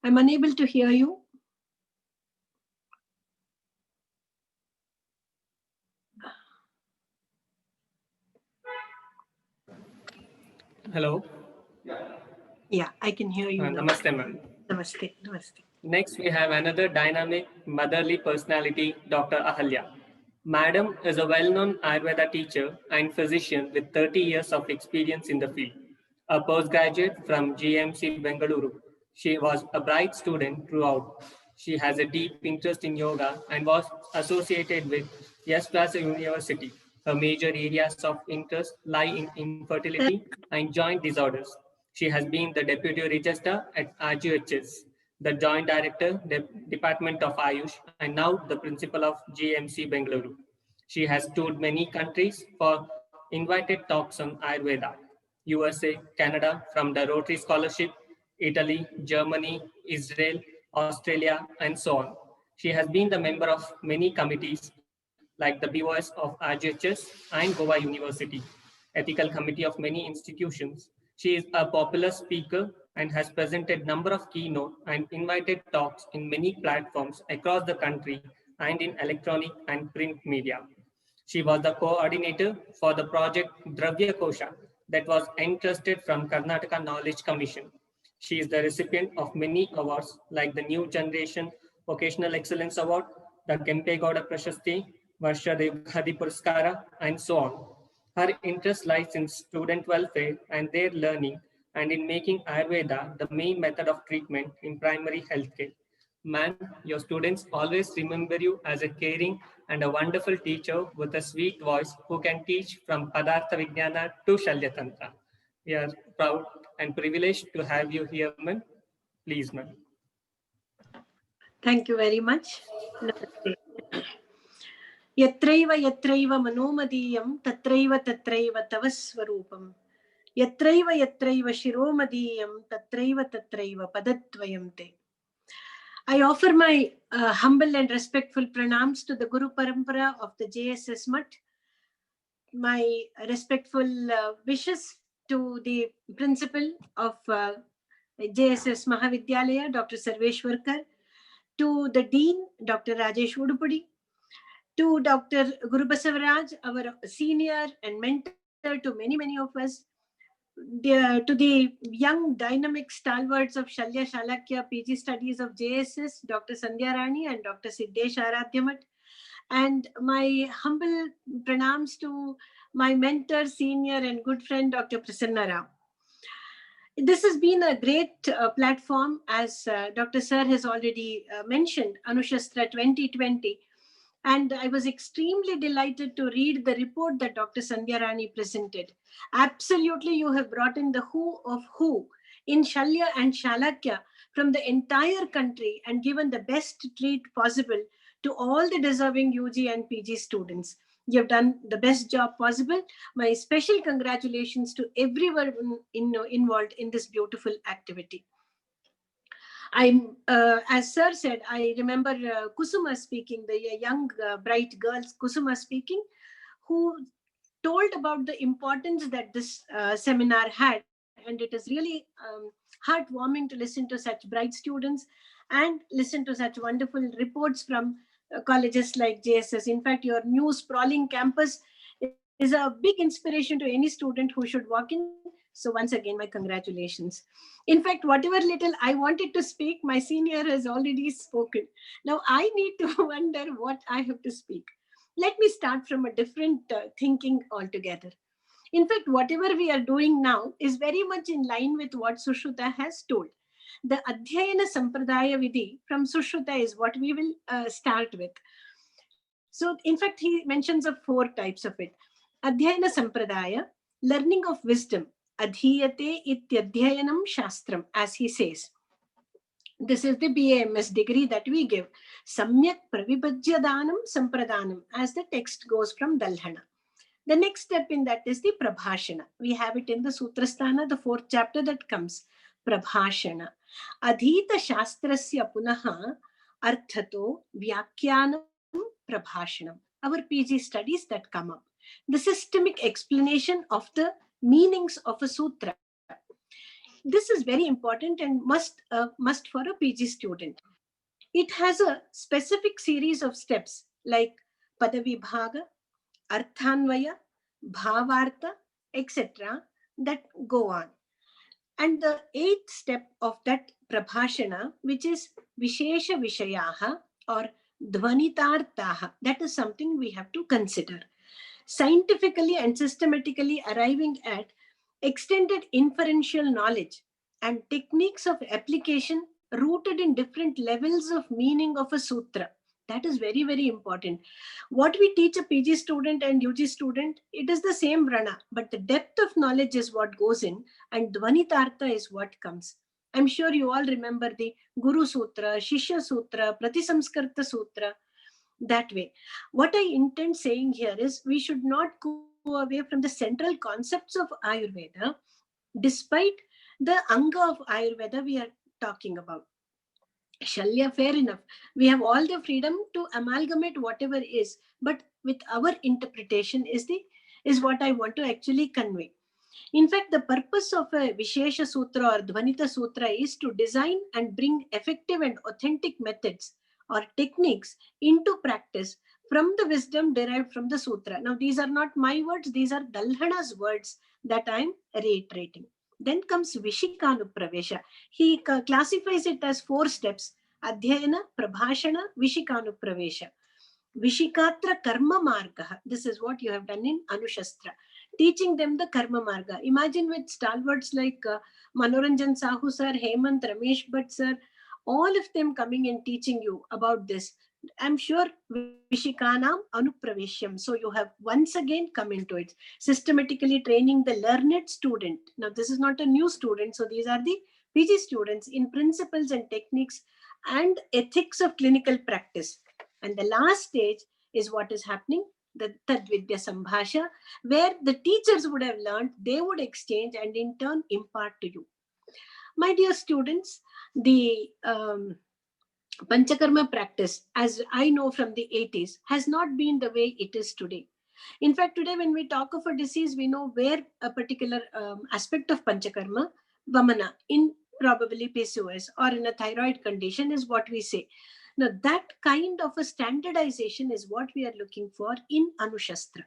I'm unable to hear you.
Hello.
Yeah, I can hear you.
Namaste, ma'am.
Namaste. Namaste.
Next, we have another dynamic motherly personality, Dr. Ahalya. Madam is a well-known Ayurveda teacher and physician with 30 years of experience in the field. A postgraduate from GMC Bengaluru, she was a bright student throughout. She has a deep interest in yoga and was associated with Yasvasa University. Her major areas of interest lie in infertility and joint disorders. She has been the Deputy Registrar at RGHS, the Joint Director, Department of Ayush, and now the Principal of GMC Bengaluru. She has toured many countries for invited talks on Ayurveda, USA, Canada from the Rotary Scholarship, Italy, Germany, Israel, Australia, and so on. She has been the member of many committees like the BOS of RGHS and Goa University, Ethical Committee of many institutions. She is a popular speaker and has presented number of keynote and invited talks in many platforms across the country and in electronic and print media. She was the coordinator for the project Dravya Kosha that was entrusted from Karnataka Knowledge Commission. She is the recipient of many awards like the New Generation Vocational Excellence Award, the Kempe Gowda Prashasti, Varsha Devghadi Puraskara, and so on. Her interest lies in student welfare and their learning and in making Ayurveda the main method of treatment in primary healthcare. Man, your students always remember you as a caring and a wonderful teacher with a sweet voice who can teach from Padartha Vijnana to Shalya Tantra. We are proud and privileged to have you here, ma'am. Please, ma'am.
Thank you very much. Namaste. Yatraiva yatraiva manomadiyam tatraiva tatraiva tava swarupam. Yatraiva yatraiva shiromadiyam tatraiva tatraiva padatvayam te. I offer my humble and respectful pranams to the Guru Parampara of the JSS Mutt. My respectful wishes to the principal of JSS Mahavidyalaya, Dr. Sarveshwarkar, to the Dean, Dr. Rajesh Udupudi, to Dr. Guru Basavaraj, our senior and mentor to many, many of us, to the young dynamic stalwarts of Shalya Shalakya PG studies of JSS, Dr. Sandhya Rani and Dr. Siddesh Aradhyamat, and my humble pranams to my mentor, senior and good friend, Dr. Prasanna Rao. This has been a great platform, as Dr. Sir has already mentioned, Anushastra 2020. And I was extremely delighted to read the report that Dr. Sandhya Rani presented. Absolutely, you have brought in the who of who in Shalya and Shalakya from the entire country and given the best treat possible to all the deserving UG and PG students. You have done the best job possible. My special congratulations to everyone involved in this beautiful activity. As Sir said, I remember Kusuma speaking, the young bright girl Kusuma speaking, who told about the importance that this seminar had. And it is really heartwarming to listen to such bright students and listen to such wonderful reports from colleges like JSS. In fact, your new sprawling campus is a big inspiration to any student who should walk in. So once again, my congratulations. In fact, whatever little I wanted to speak, my senior has already spoken. Now I need to wonder what I have to speak. Let me start from a different thinking altogether. In fact, whatever we are doing now is very much in line with what Sushruta has told. The Adhyayana Sampradaya Vidhi from Sushruta is what we will start with. So in fact, he mentions of 4 types of it. Adhyayana Sampradaya, learning of wisdom. Adhiyate ityadhyayanam shastram, as he says. This is the BAMS degree that we give. Samyak pravibhajyadanam sampradanam, as the text goes from Dalhana. The next step in that is the Prabhashana. We have it in the Sutrasthana, the 4th chapter that comes. Prabhashana. Adhita shastrasya punaha arthato vyakhyanam prabhashanam. Our PG studies that come up. The systemic explanation of the meanings of a sutra. This is very important and must for a PG student. It has a specific series of steps like Padavibhaga, Arthanvaya, Bhavartha, etc. that go on. And the 8th step of that Prabhashana, which is Vishesha Vishayaha or Dvanitartaha. That is something we have to consider. Scientifically and systematically arriving at extended inferential knowledge and techniques of application rooted in different levels of meaning of a sutra. That is very, very important. What we teach a PG student and UG student, it is the same Vrana, but the depth of knowledge is what goes in, and Dvanitartha is what comes. I'm sure you all remember the Guru Sutra, Shishya Sutra, Pratisamskarta Sutra, that way. What I intend saying here is we should not go away from the central concepts of Ayurveda, despite the Anga of Ayurveda we are talking about. Shalya, fair enough. We have all the freedom to amalgamate whatever is, but with our interpretation is what I want to actually convey. In fact, the purpose of a Vishesha Sutra or Dvanita Sutra is to design and bring effective and authentic methods or techniques into practice from the wisdom derived from the Sutra. Now, these are not my words, these are Dalhana's words that I am reiterating. Then comes Vishikanupravesha. He classifies it as 4 steps: Adhyayana, Prabhashana, Vishikanupravesha. Vishikatra Karma Marga. This is what you have done in Anushastra, teaching them the Karma Marga. Imagine with stalwarts like Manoranjan Sahu sir, Hemant, Ramesh Bhatt sir, all of them coming and teaching you about this. I'm sure Vishikanam Anupravishyam. So you have once again come into it, systematically training the learned student. Now, this is not a new student. So these are the PG students in principles and techniques and ethics of clinical practice. And the last stage is what is happening, the Tadvidya Sambhasha, where the teachers would have learned, they would exchange and in turn impart to you. My dear students, the Panchakarma practice, as I know from the 80s, has not been the way it is today. In fact, today when we talk of a disease, we know where a particular aspect of Panchakarma, Vamana, in probably PCOS or in a thyroid condition is what we say. Now, that kind of a standardization is what we are looking for in Anushastra.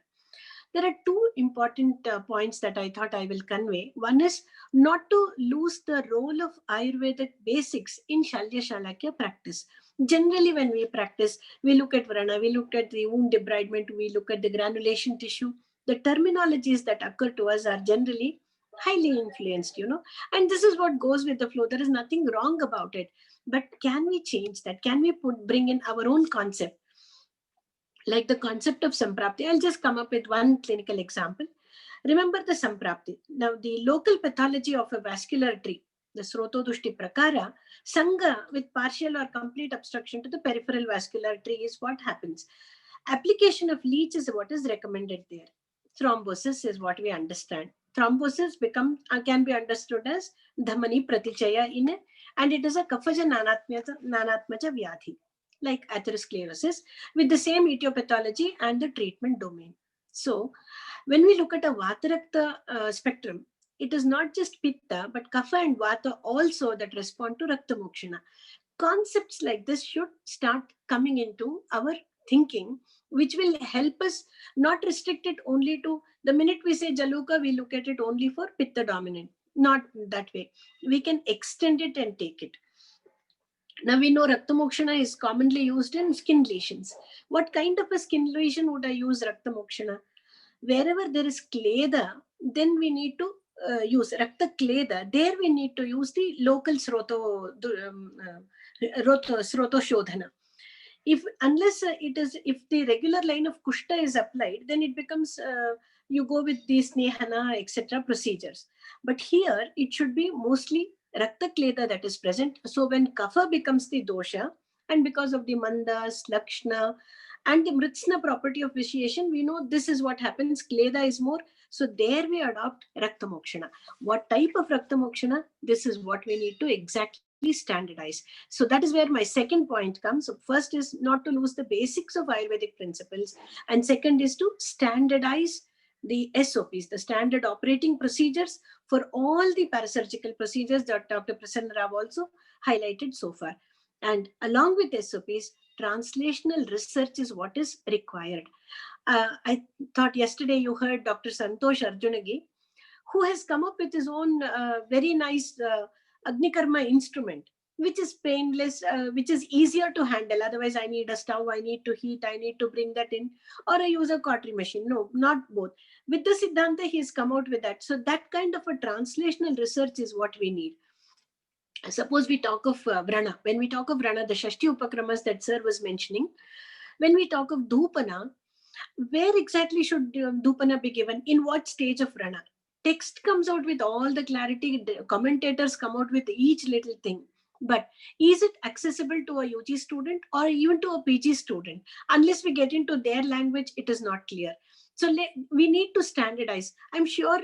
There are 2 important points that I thought I will convey. One is not to lose the role of Ayurvedic basics in Shalya Shalakya practice. Generally, when we practice, we look at Vrana, we look at the wound debridement, we look at the granulation tissue. The terminologies that occur to us are generally highly influenced, and this is what goes with the flow. There is nothing wrong about it. But can we change that? Can we bring in our own concept? Like the concept of Samprapti. I'll just come up with one clinical example. Remember the Samprapti. Now, the local pathology of a vascular tree, the Srotodushti Prakara, Sangha with partial or complete obstruction to the peripheral vascular tree is what happens. Application of leech is what is recommended there. Thrombosis is what we understand. Thrombosis can be understood as Dhamani Pratichaya and it is a Kafaja Nanatmaja Vyadhi, like atherosclerosis, with the same etiology and the treatment domain. So, when we look at a Vata-Rakta spectrum, it is not just Pitta, but Kapha and Vata also that respond to Rakta Mokshana. Concepts like this should start coming into our thinking, which will help us not restrict it only to the minute we say Jaluka, we look at it only for Pitta dominant. Not that way. We can extend it and take it. Now we know Rakta Mokshana is commonly used in skin lesions. What kind of a skin lesion would I use Rakta Mokshana? Wherever there is Kleda, then we need to use Rakta Kleda. There we need to use the local Sroto Shodhana. If the regular line of Kushta is applied, then it becomes you go with the Snehana, etc. procedures. But here it should be mostly Rakta Kleda that is present. So when Kapha becomes the dosha, and because of the Mandas, Lakshna, and the Mritsna property of vitiation, we know this is what happens. Kleda is more. So there we adopt Rakta Mokshana. What type of Rakta Mokshana? This is what we need to exactly standardize. So that is where my second point comes. So first is not to lose the basics of Ayurvedic principles. And second is to standardize the SOPs, the standard operating procedures for all the parasurgical procedures that Dr. Prasanna Rao also highlighted so far. And along with SOPs, translational research is what is required. I thought yesterday you heard Dr. Santosh Arjunagi, who has come up with his own very nice Agnikarma instrument. which is painless, which is easier to handle. Otherwise, I need a stove, I need to heat, I need to bring that in, or I use a cautery machine. No, not both. With the Siddhanta, he's come out with that. So that kind of a translational research is what we need. Suppose we talk of Vrana. When we talk of Vrana, the Shashti Upakramas that sir was mentioning, when we talk of Dhupana, where exactly should Dhupana be given? In what stage of Vrana? Text comes out with all the clarity, the commentators come out with each little thing. But is it accessible to a UG student or even to a PG student? Unless we get into their language, it is not clear. So we need to standardize. I'm sure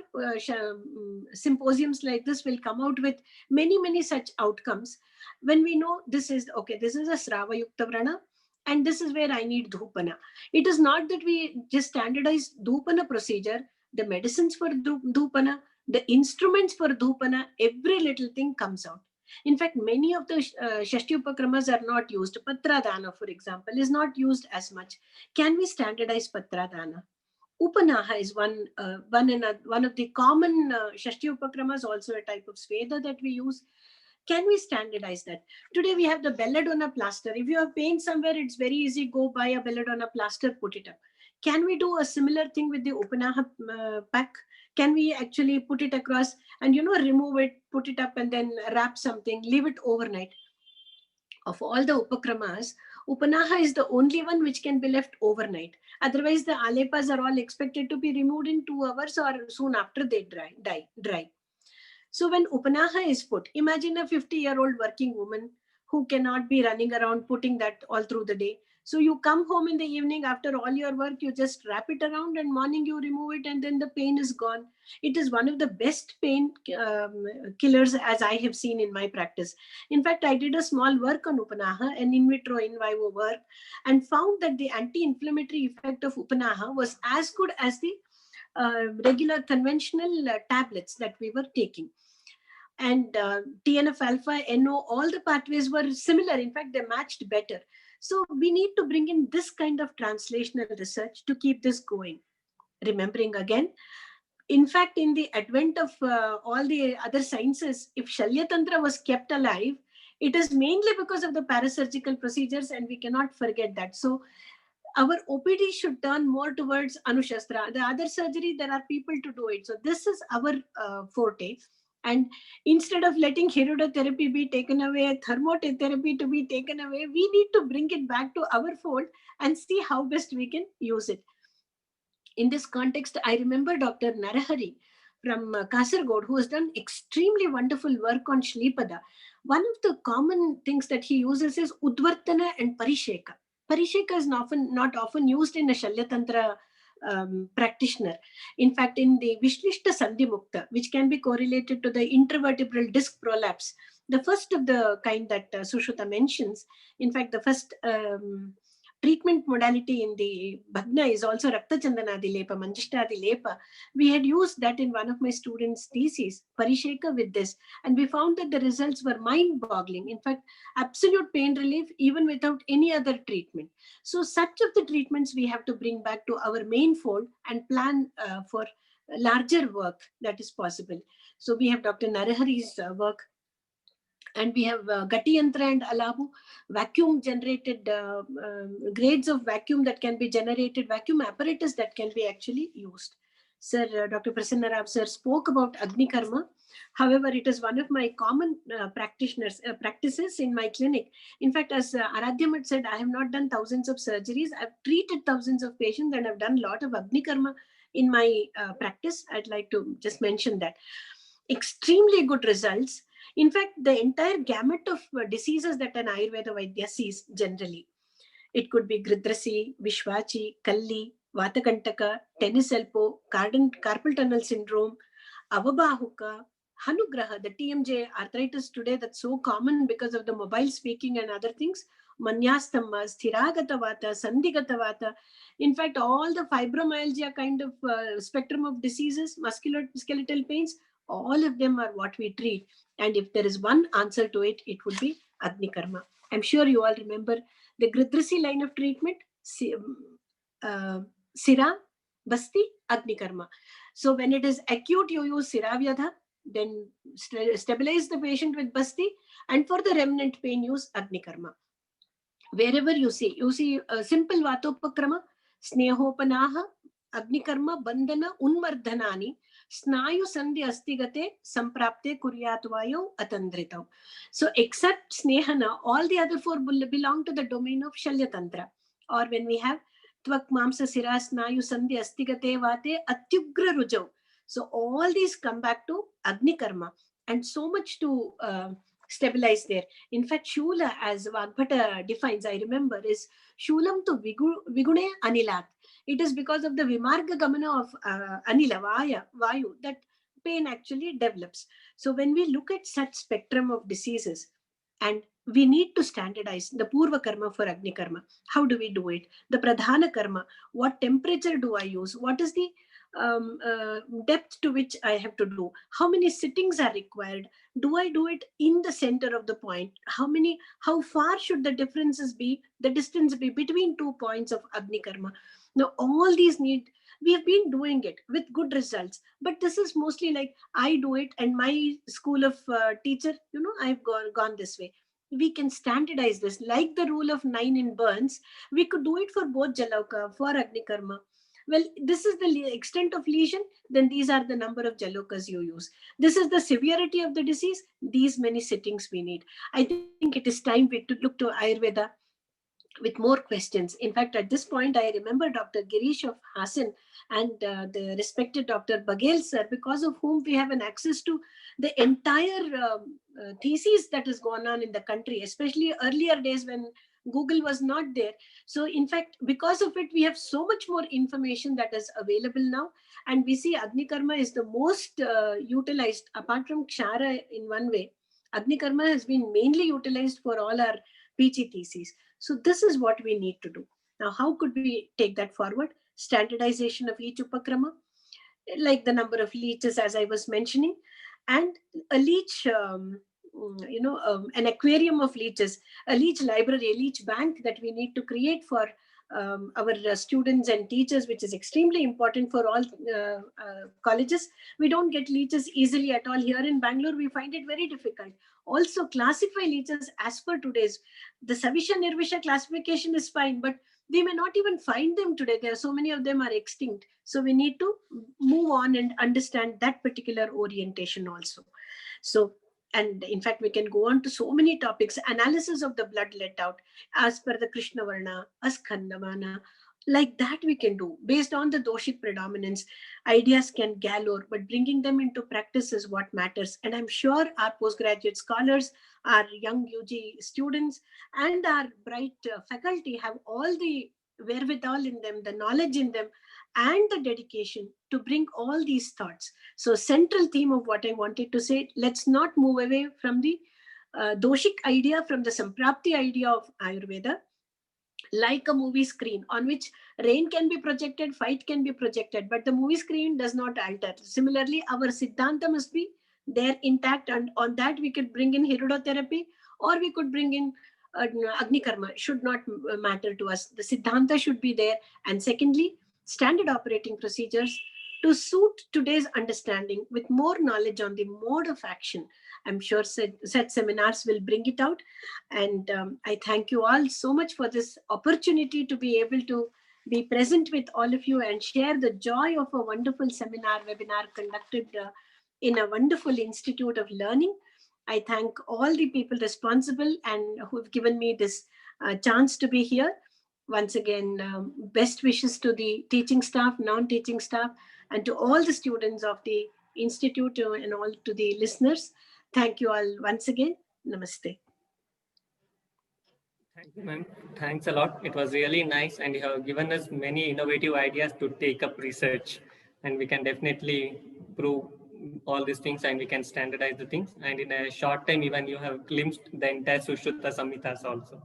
symposiums like this will come out with many such outcomes. When we know this is, okay, this is a Srava Yukta Vrana, and this is where I need Dhupana. It is not that we just standardize Dhupana procedure, the medicines for Dhupana, the instruments for Dhupana, every little thing comes out. In fact, many of the Shashti Upakramas are not used. Patradana, for example, is not used as much. Can we standardize Patradana? Upanaha is one of the common Shashti Upakramas, also a type of Sveda that we use. Can we standardize that? Today we have the belladonna plaster. If you have pain somewhere, it's very easy. Go buy a belladonna plaster, put it up. Can we do a similar thing with the Upanaha pack? Can we actually put it across and, remove it, put it up and then wrap something, leave it overnight? Of all the Upakramas, Upanaha is the only one which can be left overnight. Otherwise, the alepas are all expected to be removed in 2 hours or soon after they dry. So when Upanaha is put, imagine a 50-year-old working woman who cannot be running around putting that all through the day. So you come home in the evening after all your work, you just wrap it around and morning you remove it and then the pain is gone. It is one of the best pain killers as I have seen in my practice. In fact, I did a small work on Upanaha, an in vitro in vivo work, and found that the anti-inflammatory effect of Upanaha was as good as the regular conventional tablets that we were taking. And TNF alpha, NO, all the pathways were similar. In fact, they matched better. So we need to bring in this kind of translational research to keep this going. Remembering again, in fact, in the advent of all the other sciences, if Shalya Tantra was kept alive, it is mainly because of the parasurgical procedures, and we cannot forget that. So our OPD should turn more towards Anushastra. The other surgery, there are people to do it. So this is our forte. And instead of letting herodotherapy be taken away, thermotherapy to be taken away, we need to bring it back to our fold and see how best we can use it. In this context, I remember Dr. Narahari from Kasargod, who has done extremely wonderful work on Shlipada. One of the common things that he uses is Udvartana and Parisheka. Parisheka is not often used in a Shalya Tantra practitioner. In fact, in the Vishlishta Sandhi Mukta, which can be correlated to the intervertebral disc prolapse, the first of the kind that Sushruta mentions, in fact, the first treatment modality in the Bhagna is also Rakta Chandanadi Lepa, Manjishtadi Lepa. We had used that in one of my students' theses, Parisheka, with this, and we found that the results were mind-boggling. In fact, absolute pain relief even without any other treatment. So such of the treatments we have to bring back to our main fold and plan for larger work that is possible. So we have Dr. Narahari's work, and we have Gati Yantra and Alabu, vacuum generated grades of vacuum that can be generated, vacuum apparatus that can be actually used. Sir, Dr. Prasanna Rao sir spoke about Agni Karma. However, it is one of my common practices in my clinic. In fact, as Aradhyam had said, I have not done thousands of surgeries. I've treated thousands of patients and I've done a lot of Agni Karma in my practice. I'd like to just mention that. Extremely good results. In fact, the entire gamut of diseases that an Ayurveda Vaidya sees generally. It could be Gridrasi, Vishwachi, Kalli, Vatakantaka, tennis elbow, carpal tunnel syndrome, Avabahuka, Hanugraha, the TMJ arthritis today that's so common because of the mobile speaking and other things, Manyasthamma, Sthiragata Vata, Sandhigata Vata. In fact, all the fibromyalgia kind of spectrum of diseases, musculoskeletal pains, all of them are what we treat. And if there is one answer to it, it would be Agni Karma. I'm sure you all remember the Gridrasi line of treatment, Sira, Basti, Agni Karma. So when it is acute, you use Siravyadha. then stabilize the patient with basti, and for the remnant pain, use Agni Karma. Wherever you see simple Vatopakrama, Snehopanaha, Agni Karma, Bandhana, Unmardhanani, Snayu Sandhi Astigate, Samprapte Kuryat Vayu Atandritav. So except Snehana, all the other four belong to the domain of Shalya Tantra. Or when we have Tvak Mamsa Sira Snayu Sandhi Astigate Vate Atyugra Rujav. So all these come back to Agni Karma, and so much to stabilize there. In fact, Shula, as Vagbhata defines, I remember, is Shulam to Vigune Anilat. It is because of the Vimarga Gamana of Anila, Vayu, that pain actually develops. So when we look at such spectrum of diseases, and we need to standardize the Purva Karma for Agni Karma. How do we do it? The Pradhana Karma, what temperature do I use? What is the depth to which I have to do? How many sittings are required? Do I do it in the center of the point? How far should the distance be between 2 points of Agni Karma? Now, all these we have been doing it with good results, but this is mostly like I do it and my school of teacher, I've gone this way. We can standardize this like the rule of 9 in burns. We could do it for both Jalauka, for Agni Karma. Well, this is the extent of lesion, then these are the number of Jalokas you use. This is the severity of the disease, these many sittings we need. I think it is time to look to Ayurveda with more questions. In fact, at this point, I remember Dr. Girish of Hassan and the respected Dr. Baghel sir, because of whom we have an access to the entire thesis that has gone on in the country, especially earlier days when Google was not there. So in fact, because of it, we have so much more information that is available now. And we see Agni Karma is the most utilized, apart from Kshara in one way. Agni Karma has been mainly utilized for all our PG theses. So this is what we need to do. Now, how could we take that forward? Standardization of each Upakrama, like the number of leeches, as I was mentioning, and a leech, an aquarium of leeches, a leech library, a leech bank that we need to create for our students and teachers, which is extremely important for all colleges. We don't get leeches easily at all. Here in Bangalore, we find it very difficult. Also, classify leeches as per today's. The Savisha Nirvisha classification is fine, but we may not even find them today. There are so many of them are extinct. So we need to move on and understand that particular orientation also. So, and in fact, we can go on to so many topics. Analysis of the blood let out as per the Krishna Varna, Askandamana, like that we can do based on the Doshik predominance. Ideas can galore, but bringing them into practice is what matters. And I'm sure our postgraduate scholars, our young UG students, and our bright faculty have all the wherewithal in them, the knowledge in them, and the dedication to bring all these thoughts. So central theme of what I wanted to say, let's not move away from the Doshik idea, from the Samprapti idea of Ayurveda, like a movie screen on which rain can be projected, fight can be projected, but the movie screen does not alter. Similarly, our Siddhanta must be there intact, and on that we could bring in Hirodotherapy, or we could bring in Agni Karma. Should not matter to us. The Siddhanta should be there. And secondly, standard operating procedures to suit today's understanding with more knowledge on the mode of action. I'm sure such seminars will bring it out. And I thank you all so much for this opportunity to be able to be present with all of you and share the joy of a wonderful webinar conducted in a wonderful institute of learning. I thank all the people responsible and who have given me this chance to be here. Once again, best wishes to the teaching staff, non-teaching staff, and to all the students of the institute and all to the listeners. Thank you all once again. Namaste.
Thank you, ma'am. Thanks a lot. It was really nice, and you have given us many innovative ideas to take up research, and we can definitely prove all these things, and we can standardize the things. And in a short time, even you have glimpsed the entire Sushruta Samhitas also.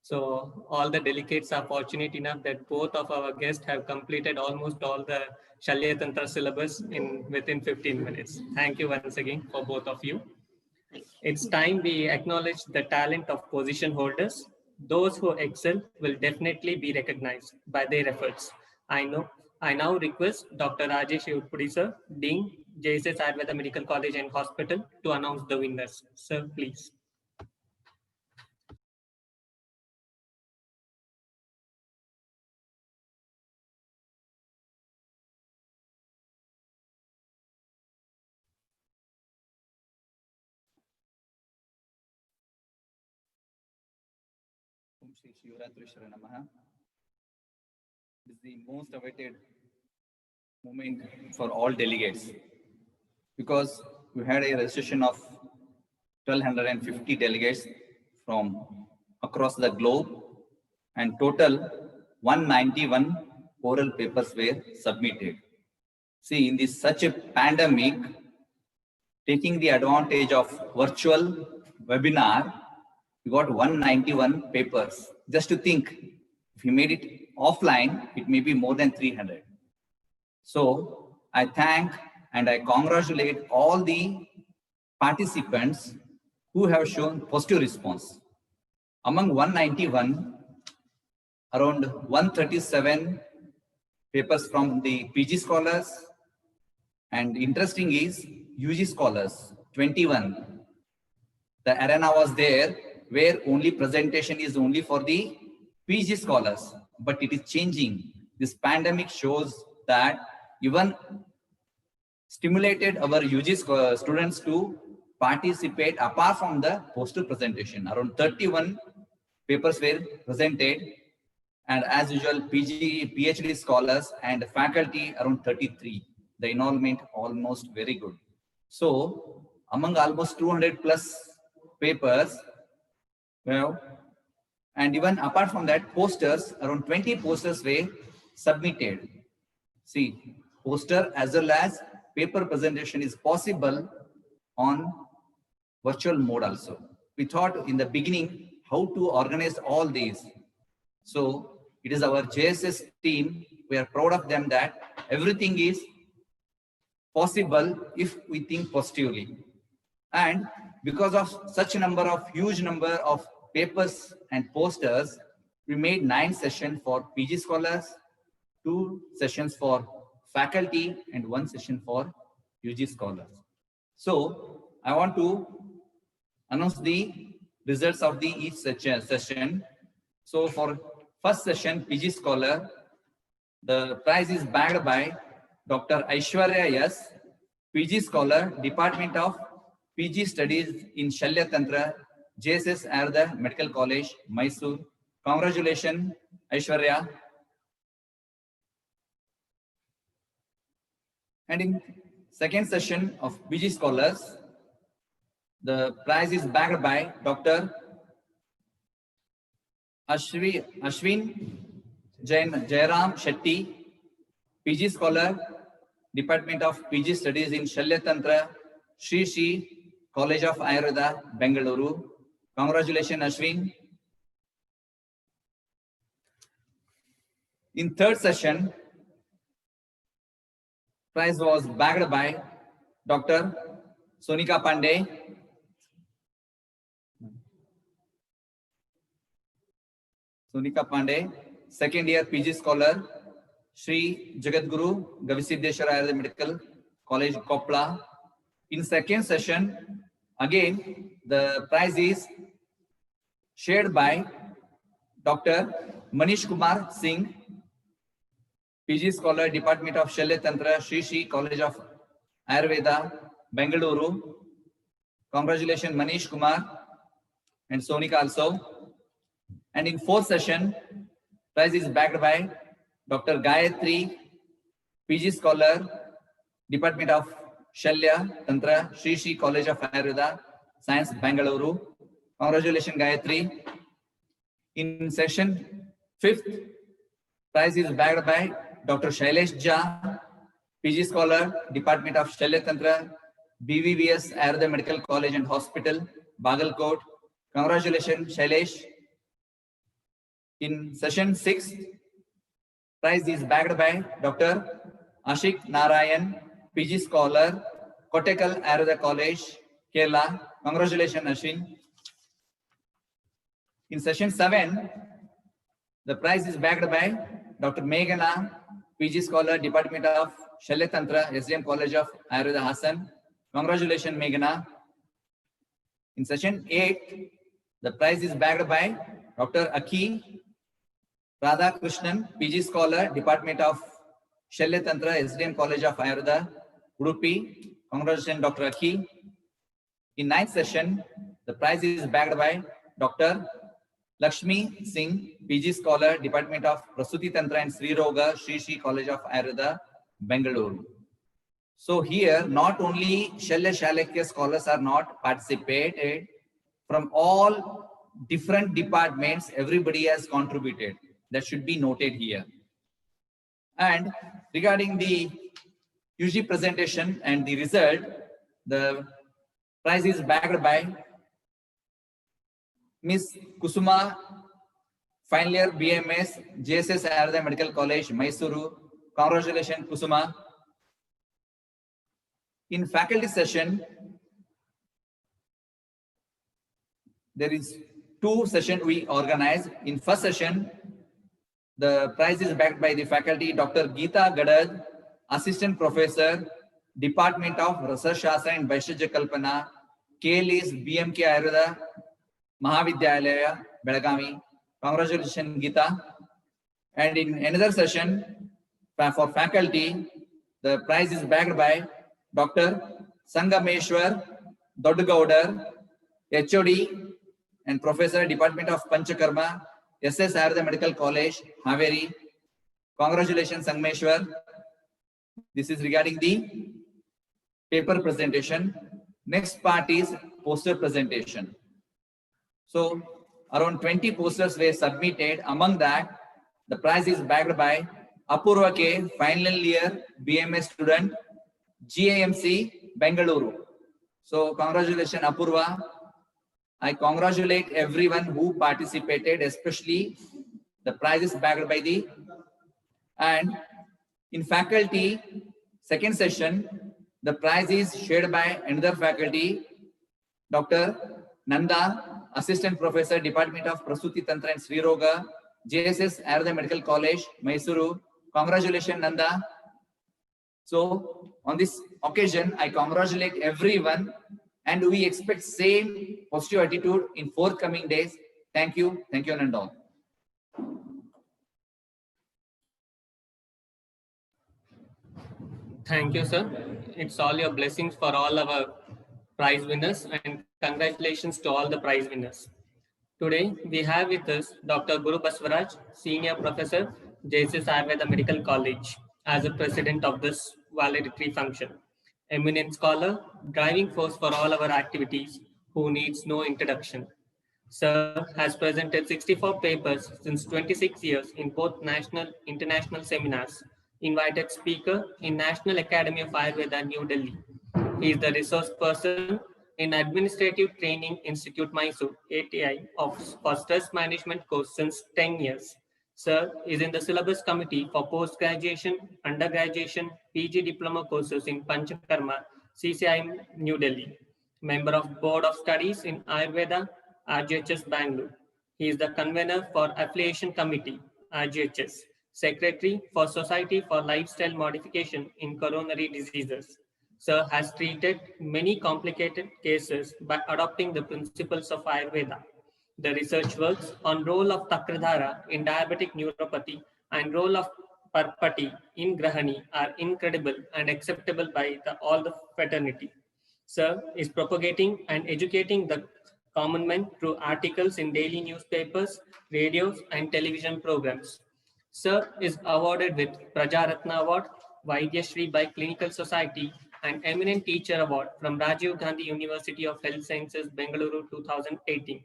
So all the delegates are fortunate enough that both of our guests have completed almost all the Shalya Tantra syllabus within 15 minutes. Thank you once again for both of you. It's time we acknowledge the talent of position holders. Those who excel will definitely be recognized by their efforts. I know I now request Dr. Rajesh Yurpudi, sir, Dean, JSS Ayurveda Medical College and Hospital, to announce the winners. Sir, please.
Om Shri Shivratri Namaha. This is the most awaited moment for all delegates because we had a registration of 1,250 delegates from across the globe and total 191 oral papers were submitted. See, in this such a pandemic, taking the advantage of virtual webinar, we got 191 papers. Just to think, if we made it offline, it may be more than 300. So I thank and I congratulate all the participants who have shown positive response. Among 191, around 137 papers from the PG scholars, and interesting is UG scholars, 21. The arena was there where only presentation is only for the PG scholars, but it is changing. This pandemic shows that even stimulated our UG students to participate apart from the poster presentation. Around 31 papers were presented, and as usual, PG, PhD scholars and faculty around 33. The enrollment almost very good. So among almost 200 plus papers, well, and even apart from that, posters, around 20 posters were submitted. See, poster as well as paper presentation is possible on virtual mode also. We thought in the beginning how to organize all these. So it is our JSS team. We are proud of them that everything is possible if we think positively. And because of such a huge number of papers and posters, we made 9 sessions for PG scholars, 2 sessions for faculty, and 1 session for UG scholars. So I want to announce the results of the each session. So for first session, PG scholar, the prize is bagged by Dr. Aishwarya S., PG scholar, Department of PG Studies in Shalya Tantra, JSS Ayurveda Medical College, Mysore. Congratulations, Aishwarya. And in second session of PG scholars, the prize is backed by Dr. Ashwin Jairam Shetty, PG scholar, Department of PG Studies in Shalya Tantra, Sri Sri College of Ayurveda, Bengaluru. Congratulations, Ashwin. In third session, prize was backed by Dr. Sonika Pandey, second year PG scholar, Sri Jagadguru Gavisiddeshwara Ayurveda Medical College, Kopla. In second session, again, the prize is shared by Dr. Manish Kumar Singh, PG scholar, Department of Shalya Tantra, Sri Sri College of Ayurveda, Bengaluru. Congratulations, Manish Kumar and Sonika also. And in fourth session, prize is backed by Dr. Gayatri, PG scholar, Department of Shalya Tantra, Sri Sri College of Ayurveda, Science, Bengaluru. Congratulations, Gayatri. In session fifth, prize is backed by Dr. Shailesh Jha, PG scholar, Department of Shalya Tantra, BVVS Ayurveda Medical College and Hospital, Bagalkot. Congratulations, Shailesh. In session 6, prize is backed by Dr. Ashik Narayan, PG scholar, Kottakkal Ayurveda College, Kerala. Congratulations, Ashwin. In session 7, the prize is backed by Dr. Meghana, PG Scholar, Department of Shalya Tantra, SDM College of Ayurveda, Hassan. Congratulations, Meghna. In session 8, the prize is backed by Dr. Aki Radha Krishnan, PG Scholar, Department of Shalya Tantra, SDM College of Ayurveda, Udupi. Congratulations, Dr. Aki. In 9th session, the prize is backed by Dr. Lakshmi Singh, PG Scholar, Department of Prasuti Tantra and Sri Roga, Sri College of Ayurveda, Bengaluru. So here, not only Shalya Shalakya scholars are not participated, from all different departments, everybody has contributed. That should be noted here. And regarding the UG presentation and the result, the prize is backed by Miss Kusuma, final year BMS, JSS Ayurveda Medical College, Mysuru. Congratulations, Kusuma. In faculty session, there is 2 sessions we organize. In first session, the prize is backed by the faculty Dr. Geeta Gadad, Assistant Professor, Department of Rasashastra and Vaishajya Kalpana, KLES BMK Ayurveda, Mahavidyalaya, Belagavi. Congratulations, Geeta. And in another session, for faculty, the prize is backed by Dr. Sangameshwar Dodgaudar, HOD and Professor, Department of Panchakarma, SS Ayurveda Medical College, Haveri. Congratulations, Sangameshwar. This is regarding the paper presentation. Next part is poster presentation. So around 20 posters were submitted. Among that, the prize is backed by Apurva K, final year BMS student, GAMC, Bengaluru. So congratulations, Apurva. I congratulate everyone who participated, especially the prize is backed by the, and in faculty, second session, the prize is shared by another faculty, Dr. Nanda, Assistant Professor, Department of Prasuti Tantra and Sri Roga, JSS Ayurveda Medical College, Mysuru. Congratulations, Nanda. So on this occasion, I congratulate everyone and we expect same positive attitude in forthcoming days. Thank you. Thank you, Nanda.
Thank you, sir. It's all your blessings for all our prize winners and congratulations to all the prize winners. Today, we have with us Dr. Guru Baswaraj, Senior Professor, JSS Ayurveda Medical College, as a president of this valedictory function. Eminent scholar, driving force for all our activities, who needs no introduction. Sir has presented 64 papers since 26 years in both national and international seminars, invited speaker in National Academy of Ayurveda, New Delhi. He is the resource person in Administrative Training Institute, Mysore, ATI, for stress management course since 10 years. Sir is in the syllabus committee for post-graduation, undergraduation, PG diploma courses in Panchakarma, CCI, New Delhi. Member of Board of Studies in Ayurveda, RGHS, Bangalore. He is the convener for Affiliation Committee, RGHS. Secretary for Society for Lifestyle Modification in Coronary Diseases. Sir has treated many complicated cases by adopting the principles of Ayurveda. The research works on role of Takradhara in diabetic neuropathy and role of Parpati in Grahani are incredible and acceptable by all the fraternity. Sir is propagating and educating the common man through articles in daily newspapers, radios, and television programs. Sir is awarded with Prajaratna Award, Vaidya Shri by Clinical Society, and Eminent Teacher Award from Rajiv Gandhi University of Health Sciences, Bengaluru 2018.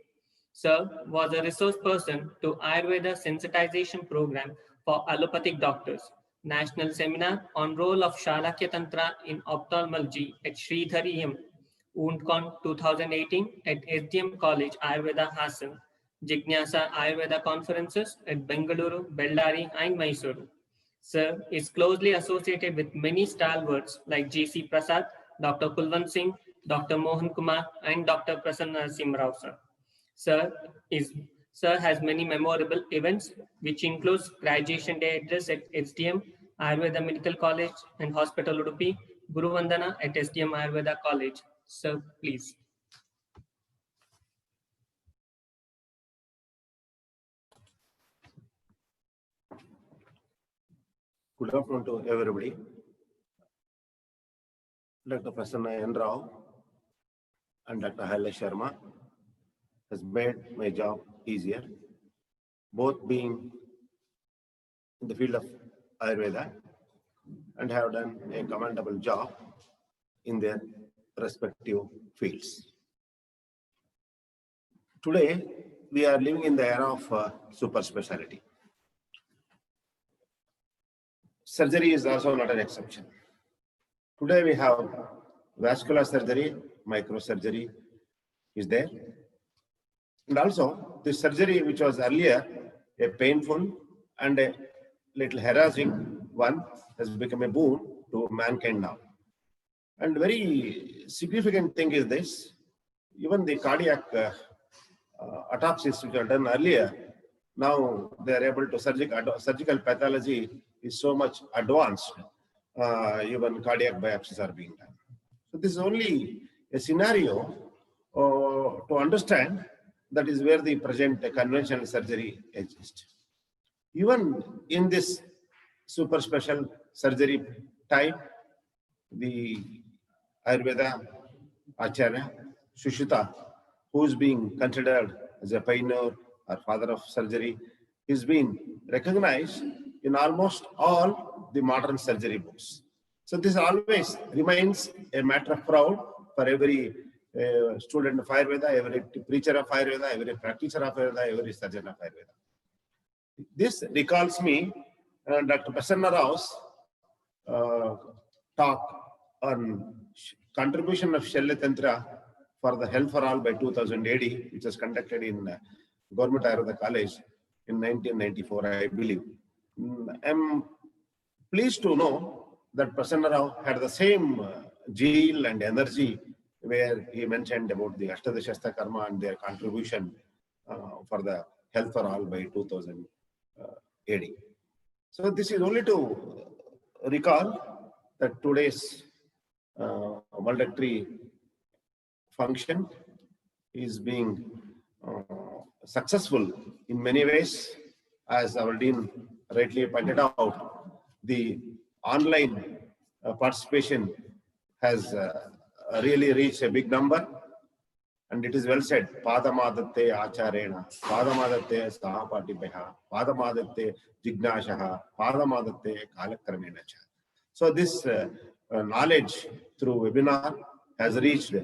Sir was a resource person to Ayurveda sensitization program for allopathic doctors, national seminar on role of Shalakya Tantra in ophthalmology at Sridhari Undcon 2018 at SDM College, Ayurveda, Hassan, Jignasa Ayurveda conferences at Bengaluru, Bellary, and Mysuru. Sir is closely associated with many stalwarts like G.C. Prasad, Dr. Kulwant Singh, Dr. Mohan Kumar, and Dr. Prasanna Simrao, sir. Sir has many memorable events, which includes graduation day address at SDM, Ayurveda Medical College and Hospital Udupi, Guru Vandana at SDM Ayurveda College. Sir, please.
Good afternoon to everybody. Dr. Prasanna N. Rao and Dr. Haile Sharma has made my job easier, both being in the field of Ayurveda and have done a commendable job in their respective fields. Today, we are living in the era of super specialty. Surgery is also not an exception. Today we have vascular surgery, microsurgery is there. And also the surgery which was earlier a painful and a little harassing one has become a boon to mankind now. And very significant thing is this, even the cardiac autopsies which were done earlier, now they are able to surgical pathology is so much advanced, even cardiac biopsies are being done. So this is only a scenario to understand that is where the present conventional surgery exists. Even in this super special surgery type, the Ayurveda Acharya Shushruta, who is being considered as a pioneer or father of surgery, is being recognized in almost all the modern surgery books. So this always remains a matter of pride for every student of Ayurveda, every preacher of Ayurveda, every practitioner of Ayurveda, every surgeon of Ayurveda. This recalls me Dr. Prasanna Rao's talk on contribution of Shalya Tantra for the Health for All by 2000 AD, which was conducted in Government Ayurveda College in 1994, I believe. I'm pleased to know that Prasanna Rao had the same zeal and energy where he mentioned about the Ashtadashastra Karma and their contribution for the Health for All by 2000 AD. So this is only to recall that today's valedictory function is being successful in many ways. As our Dean rightly pointed out, the online participation has really reached a big number. And it is well said, Padamadatte Acharena, Padamadatte Sahapatibha, Padamadatte Jignashaha, Padamadatte Kalakramenacha. So this knowledge through webinar has reached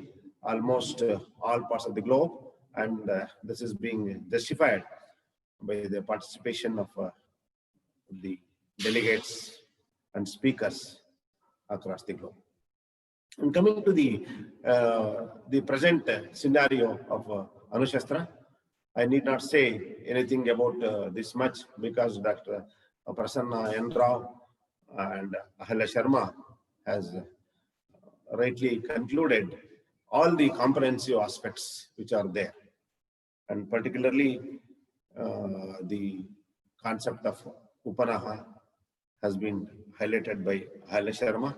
almost all parts of the globe, and this is being justified by the participation of the delegates and speakers across the globe. And coming to the present scenario of Anushastra, I need not say anything about this much because Dr. Prasanna N. Rao and Haile Sharma has rightly concluded all the comprehensive aspects which are there. And particularly the concept of Upanaha has been highlighted by Haile Sharma,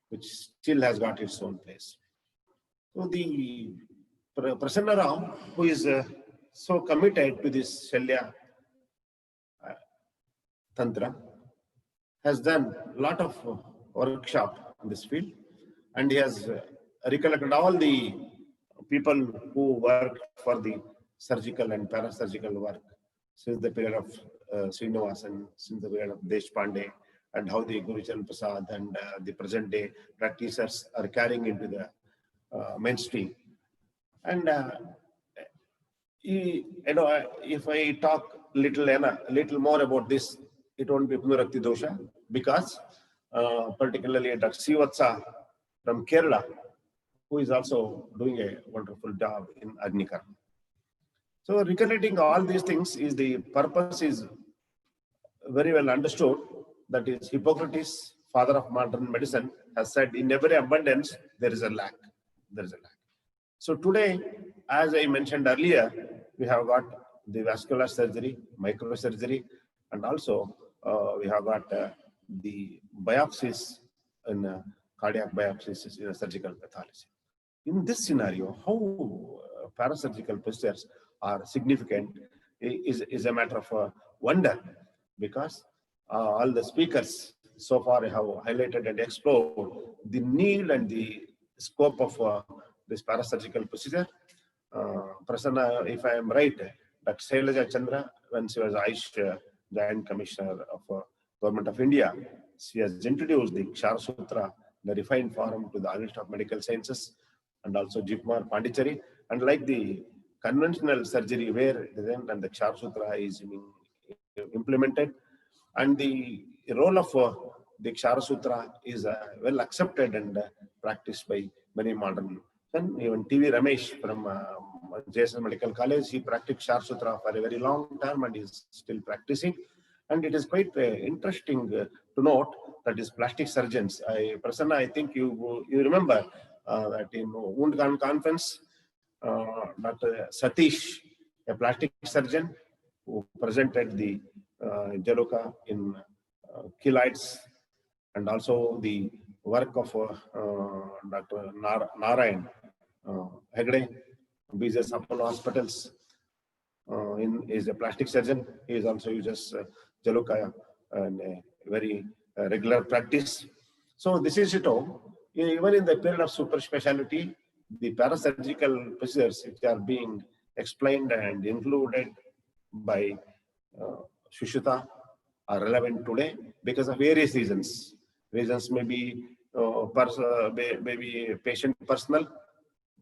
which still has got its own place. So the Prasanna Rao, who is so committed to this Shalya Tantra, has done a lot of workshop in this field, and he has recollected all the people who worked for the surgical and parasurgical work since the period of Srinivasan, since the period of Deshpande, and how the Guru Charan Prasad and the present day practitioners are carrying into the mainstream. And if I talk little more about this, it won't be Punarakti Dosha, because particularly Dr. Sivatsa from Kerala, who is also doing a wonderful job in Agni Karma. So recollecting all these things is the purpose is very well understood. That is, Hippocrates, father of modern medicine, has said, in every abundance, there is a lack. There is a lack. So today, as I mentioned earlier, we have got the vascular surgery, microsurgery, and also we have got the biopsies in cardiac biopsies in a surgical pathology. In this scenario, how parasurgical procedures are significant is a matter of wonder, because all the speakers so far have highlighted and explored the need and the scope of this parasurgical procedure. Prasanna, if I am right, Dr. Shailaja Chandra, when she was Ayush Joint Commissioner of Government of India, she has introduced the Kshara Sutra, the refined form, to the Institute of Medical Sciences and also Jipmar Pondicherry. And like the conventional surgery where the Kshara Sutra is being implemented, and the role of the Kshara Sutra is well accepted and practiced by many modern. And even TV Ramesh from JSS Medical College, he practiced Kshara Sutra for a very long time and is still practicing. And it is quite interesting to note that is plastic surgeons. Prasanna, I think you remember that in Wound Conference, Dr. Satish, a plastic surgeon who presented the Jaluka in keloids, and also the work of Dr. Narayan Hegde, BJS Apollo Hospitals, is a plastic surgeon. He is also uses Jaluka in a very regular practice. So this is it all. Even in the period of super specialty, the parasurgical procedures which are being explained and included by Shushruta are relevant today because of various reasons. Reasons may be maybe patient personal,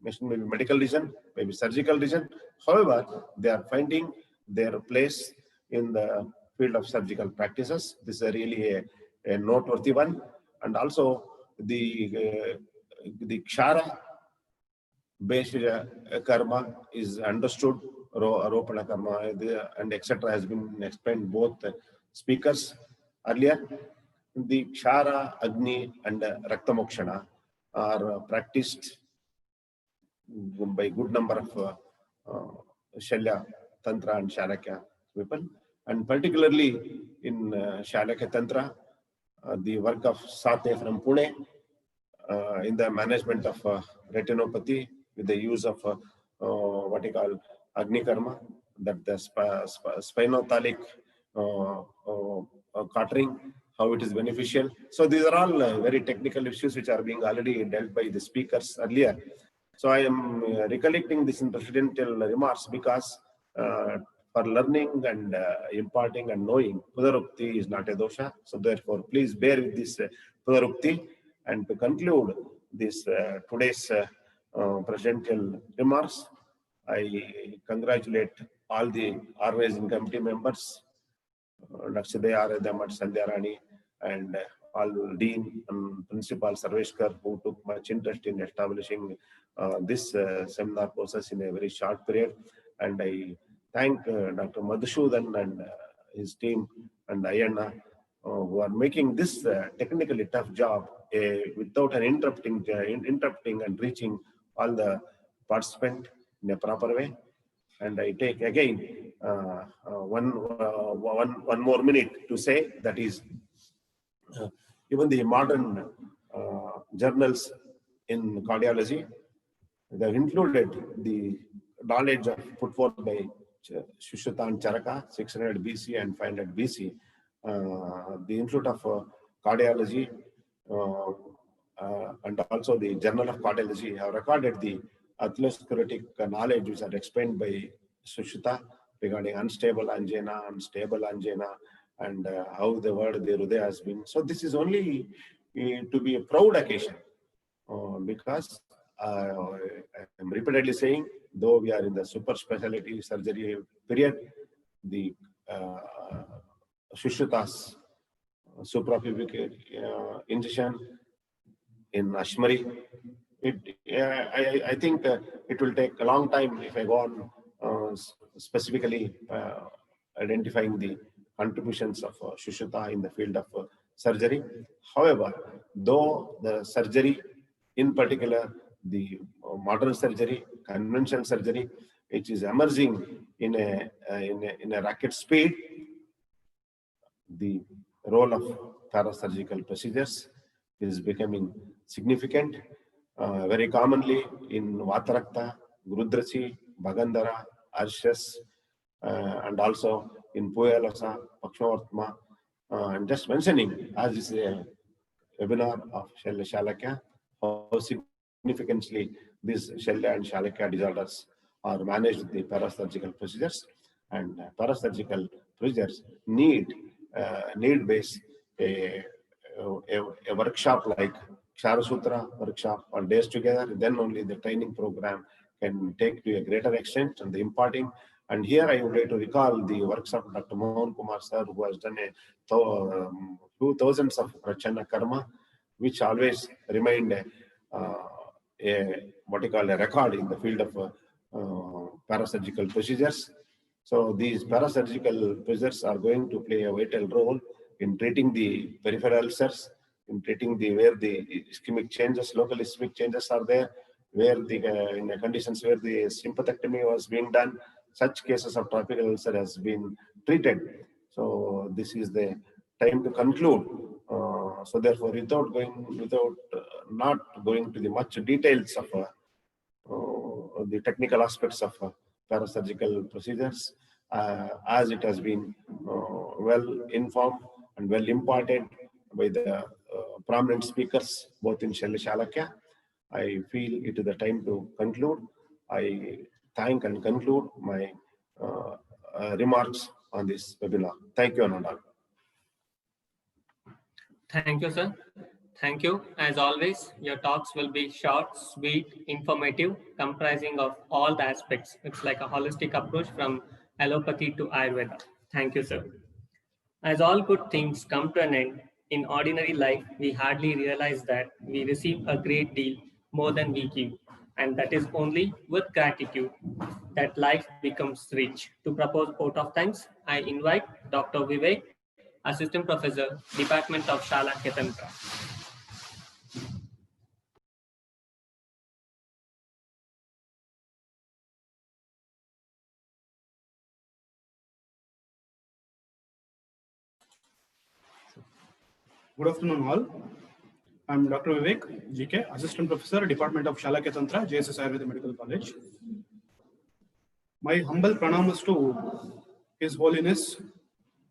maybe medical reason, maybe surgical reason. However, they are finding their place in the field of surgical practices. This is really a noteworthy one. And also the Kshara based karma is understood, Aropana karma and etc. has been explained both speakers earlier. The Kshara, Agni and Raktamokshana are practiced by good number of Shalya, Tantra and Shalakya people, and particularly in Shalakya Tantra, the work of Sate from Pune in the management of retinopathy with the use of what you call Agni Karma, that the spinothalic cautery, how it is beneficial. So these are all very technical issues which are being already dealt by the speakers earlier. So I am recollecting this in presidential remarks because for learning and imparting and knowing, Pudarukti is not a dosha. So therefore, please bear with this Pudarukti. And to conclude this today's presidential remarks, I congratulate all the organizing committee members, Dr. Sandhya Rani, and all dean and principal Sarveshkar, who took much interest in establishing this seminar process in a very short period. And I thank Dr. Madhusoodan and his team and Ayanna, who are making this technically tough job without an interrupting and reaching all the participants in a proper way. And I take again one more minute to say that is even the modern journals in cardiology, they have included the knowledge of put forth by Shushruta and Charaka, 600 BC and 500 BC. The Institute of Cardiology and also the Journal of Cardiology have recorded the atherosclerotic knowledge which are explained by Shushruta regarding unstable angina, and how the word the Hridaya has been. So this is only to be a proud occasion because I am repeatedly saying, though we are in the super specialty surgery period, the Shushruta's suprapubic incision in Ashmari, I think it will take a long time if I go on specifically identifying the contributions of Shushruta in the field of surgery. However, though the surgery, in particular the modern surgery, conventional surgery, which is emerging in a rapid speed, the role of parasurgical procedures is becoming significant. Very commonly in Vatarakta, Gurudrasi, Bagandara, Arshas, and also in Puyalasa, Pakshmavartma. I'm just mentioning, as is a webinar of Shalya Shalakya, how significantly these Shalya and Shalakya disorders are managed with the parasurgical procedures. And parasurgical procedures need-based a workshop like Kshara workshop or days together, then only the training program can take to a greater extent and the imparting. And here I would like to recall the works of Dr. Mohan Kumar sir, who has done few thousands of Prachana Karma, which always remained what you call a record in the field of parasurgical procedures. So these parasurgical procedures are going to play a vital role in treating the peripheral ulcers, in treating where the ischemic changes, local ischemic changes are there, where in the conditions where the sympathectomy was being done, such cases of tropical ulcer has been treated. So this is the time to conclude. So therefore, not going to the much details of the technical aspects of parasurgical procedures, as it has been well informed and well imparted by the prominent speakers, both in Shalya Shalakya. I feel it is the time to conclude. I thank and conclude my remarks on this webinar. Thank you, Ananda.
Thank you, sir. Thank you. As always, your talks will be short, sweet, informative, comprising of all the aspects. It's like a holistic approach from allopathy to Ayurveda. Thank you, sir. As all good things come to an end, in ordinary life, we hardly realize that we receive a great deal more than we give. And that is only with gratitude that life becomes rich. To propose vote of thanks, I invite Dr. Vivek, Assistant Professor, Department of Shalakya Tantra.
Good afternoon, all. I'm Dr. Vivek, GK, Assistant Professor, Department of Shalakya Tantra, JSS Ayurveda Medical College. My humble pranamas to His Holiness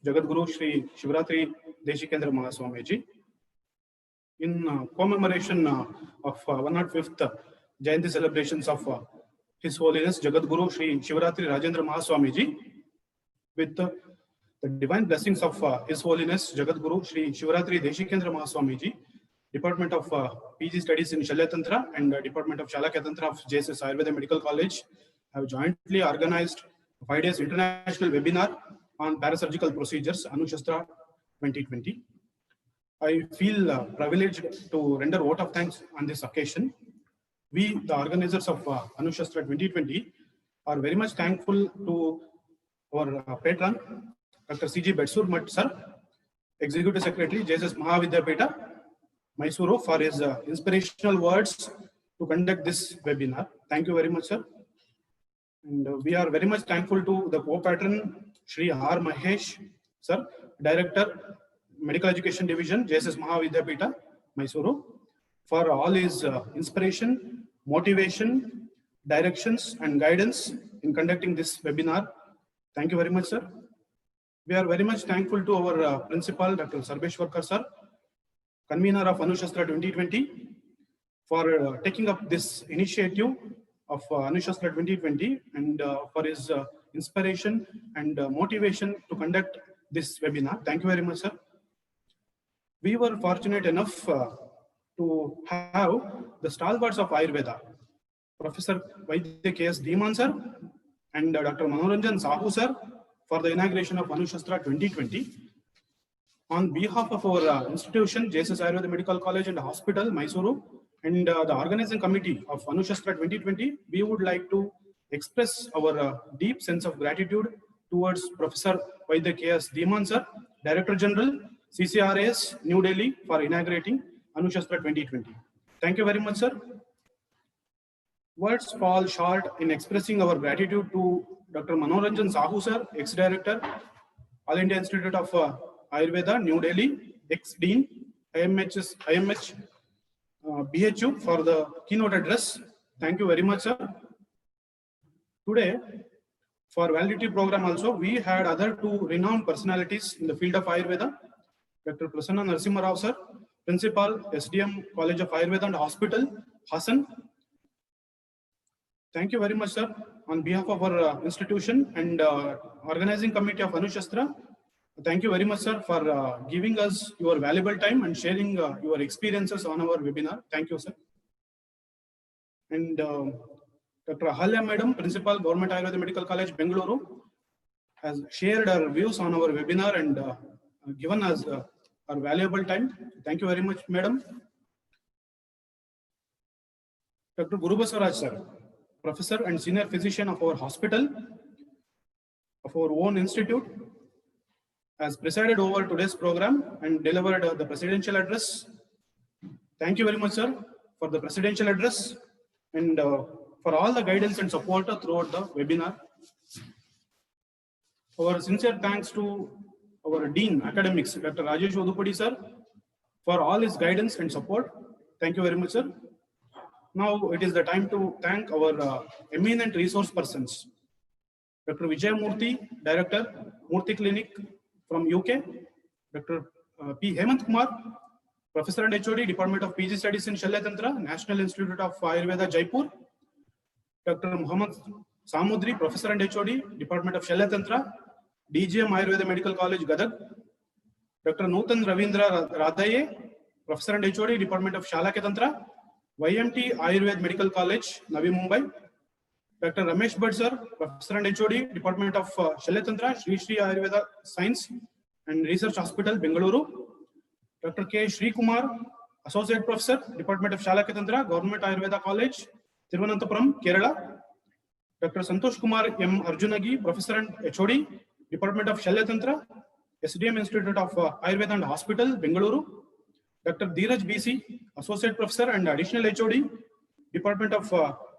Jagadguru Sri Shivratri Deshikendra Mahaswamiji. In commemoration of 105th Jayanti celebrations of His Holiness Jagadguru Sri Shivratri Rajendra Mahaswamiji, with the divine blessings of His Holiness Jagadguru Sri Shivratri Deshikendra Mahaswamiji, Department of PG Studies in Shalya Tantra and Department of Shalakya Tantra of JSS Ayurveda Medical College have jointly organized a 5 days international webinar on parasurgical procedures, Anushastra 2020. I feel privileged to render vote of thanks on this occasion. We, the organizers of Anushastra 2020, are very much thankful to our patron, Dr. C.G. Betsur Mutt sir, Executive Secretary, JSS Mahavidyapita, Mysuru, for his inspirational words to conduct this webinar. Thank you very much, sir. And we are very much thankful to the co-patron, Shri R. Mahesh, sir, Director, Medical Education Division, JSS Mahavidyapita, Mysuru, for all his inspiration, motivation, directions, and guidance in conducting this webinar. Thank you very much, sir. We are very much thankful to our principal, Dr. Sarbeshwarkar, sir, convener of Anushastra 2020, for taking up this initiative of Anushastra 2020 and for his inspiration and motivation to conduct this webinar. Thank you very much, sir. We were fortunate enough to have the stalwarts of Ayurveda, Professor Vaidya K.S. Dhiman, sir, and Dr. Manoranjan Sahu, sir, for the inauguration of Anushastra 2020. On behalf of our institution, JSS Ayurveda Medical College and Hospital, Mysuru, and the organizing committee of Anushastra 2020, we would like to express our deep sense of gratitude towards Professor Vaidya K.S. Dhiman, sir, Director General, CCRAS, New Delhi, for inaugurating Anushastra 2020. Thank you very much, sir. Words fall short in expressing our gratitude to Dr. Manoranjan Sahu, sir, ex-director, All India Institute of Ayurveda, New Delhi, ex-Dean, IMH BHU for the keynote address. Thank you very much, sir. Today, for Valedictory program also, we had other two renowned personalities in the field of Ayurveda. Dr. Prasanna Narasimha Rao, sir, Principal, SDM College of Ayurveda and Hospital, Hassan. Thank you very much, sir. On behalf of our institution and organizing committee of Anushastra, thank you very much, sir, for giving us your valuable time and sharing your experiences on our webinar. Thank you, sir. And Dr. Ahalya Madam, Principal, Government Ayurveda Medical College, Bengaluru, has shared her views on our webinar and given us our valuable time. Thank you very much, Madam. Dr. Guru Baswaraj, sir, Professor and Senior Physician of our hospital, of our own institute, has presided over today's program and delivered the presidential address. Thank you very much, sir, for the presidential address and for all the guidance and support throughout the webinar. Our sincere thanks to our Dean Academics, Dr. Rajesh Odupudi, sir, for all his guidance and support. Thank you very much, sir. Now it is the time to thank our eminent resource persons. Dr. Vijay Murthy, Director, Murthy Clinic from UK. Dr. P. Hemant Kumar, Professor and HOD, Department of PG Studies in Shalyatantra, National Institute of Ayurveda, Jaipur. Dr. Muhammad Samudri, Professor and HOD, Department of Shalyatantra, DGM Ayurveda Medical College, Gadag. Dr. Nutan Ravindra Radhaye, Professor and HOD, Department of Shalyatantra, YMT Ayurveda Medical College, Navi Mumbai. Dr. Ramesh Bhatt, sir, Professor and HOD, Department of Shalyatantra, Sri Sri Ayurveda Science and Research Hospital, Bengaluru. Dr. K. Sri Kumar, Associate Professor, Department of Shalyatantra, Government Ayurveda College, Thiruvananthapuram, Kerala. Dr. Santosh Kumar M. Arjunagi, Professor and HOD, Department of Shalyatantra, SDM Institute of Ayurveda and Hospital, Bengaluru. Dr. Dheeraj BC, Associate Professor and Additional HOD, Department of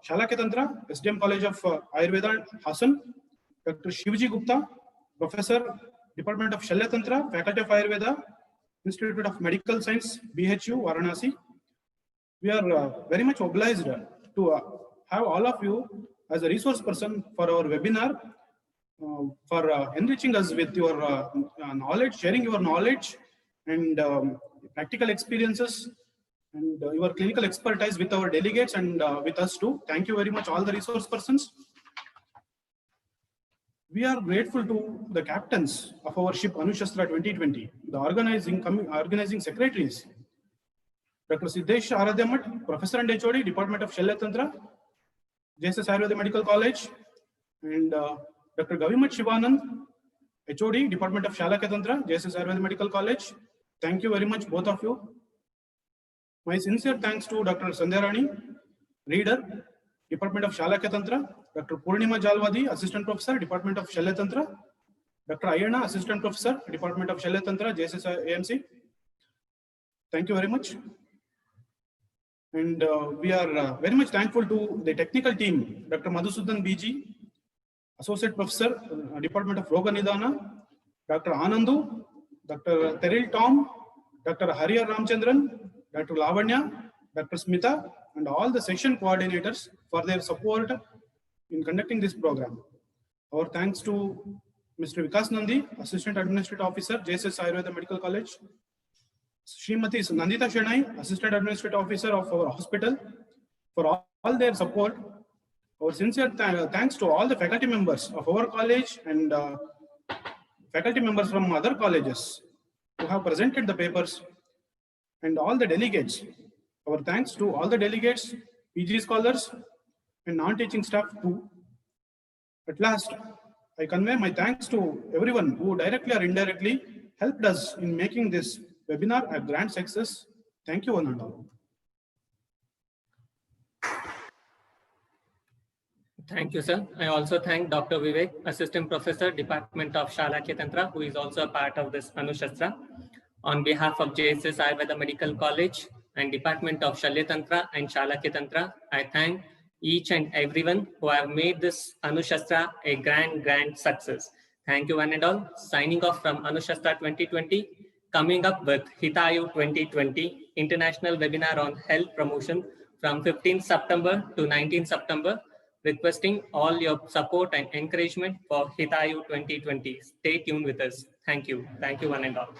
Shalyatantra, SDM College of Ayurveda, Hassan. Dr. Shivji Gupta, Professor, Department of Shalyatantra, Faculty of Ayurveda, Institute of Medical Science, BHU, Varanasi. We are very much obliged to have all of you as a resource person for our webinar, for enriching us with your knowledge, sharing your knowledge and practical experiences and your clinical expertise with our delegates and with us too. Thank you very much, all the resource persons. We are grateful to the captains of our ship Anushastra 2020, the organizing secretaries, Dr. Siddesh Aradhyamat, Professor and HOD, Department of Shalyatantra, JSS Ayurveda Medical College, and Dr. Gavimat Shivanand, HOD, Department of Shalyatantra, JSS Ayurveda Medical College. Thank you very much, both of you. My sincere thanks to Dr. Sandhya Rani, Reader, Department of Shalyatantra, Dr. Purnima Jalwadi, Assistant Professor, Department of Shalyatantra, Dr. Ayana, Assistant Professor, Department of Shalyatantra, JSS AMC. Thank you very much. And we are very much thankful to the technical team, Dr. Madhusudan BG, Associate Professor, Department of Roga Nidana, Dr. Anandu, Dr. Teril Tom, Dr. Hariyar Ramchandran, Dr. Lavanya, Dr. Smita, and all the section coordinators for their support in conducting this program. Our thanks to Mr. Vikas Nandi, Assistant Administrative Officer, JSS Ayurveda Medical College, Srimati Nandita Shenai, Assistant Administrative Officer of our hospital, for all their support. Our sincere thanks to all the faculty members of our college and faculty members from other colleges who have presented the papers, and all the delegates. Our thanks to all the delegates, PG scholars, and non-teaching staff too. At last, I convey my thanks to everyone who directly or indirectly helped us in making this webinar a grand success. Thank you, one and all.
Thank you, sir. I also thank Dr. Vivek, Assistant Professor, Department of Shalyatantra, who is also a part of this Anushastra. On behalf of JSS Ayurveda Medical College and Department of Shalyatantra and Shalyatantra, I thank each and everyone who have made this Anushastra a grand success. Thank you, one and all. Signing off from Anushastra 2020. Coming up with Hitayu 2020 International Webinar on Health Promotion from 15th September to 19th September. Requesting all your support and encouragement for Hitayu 2020. Stay tuned with us. Thank you. Thank you, one and all.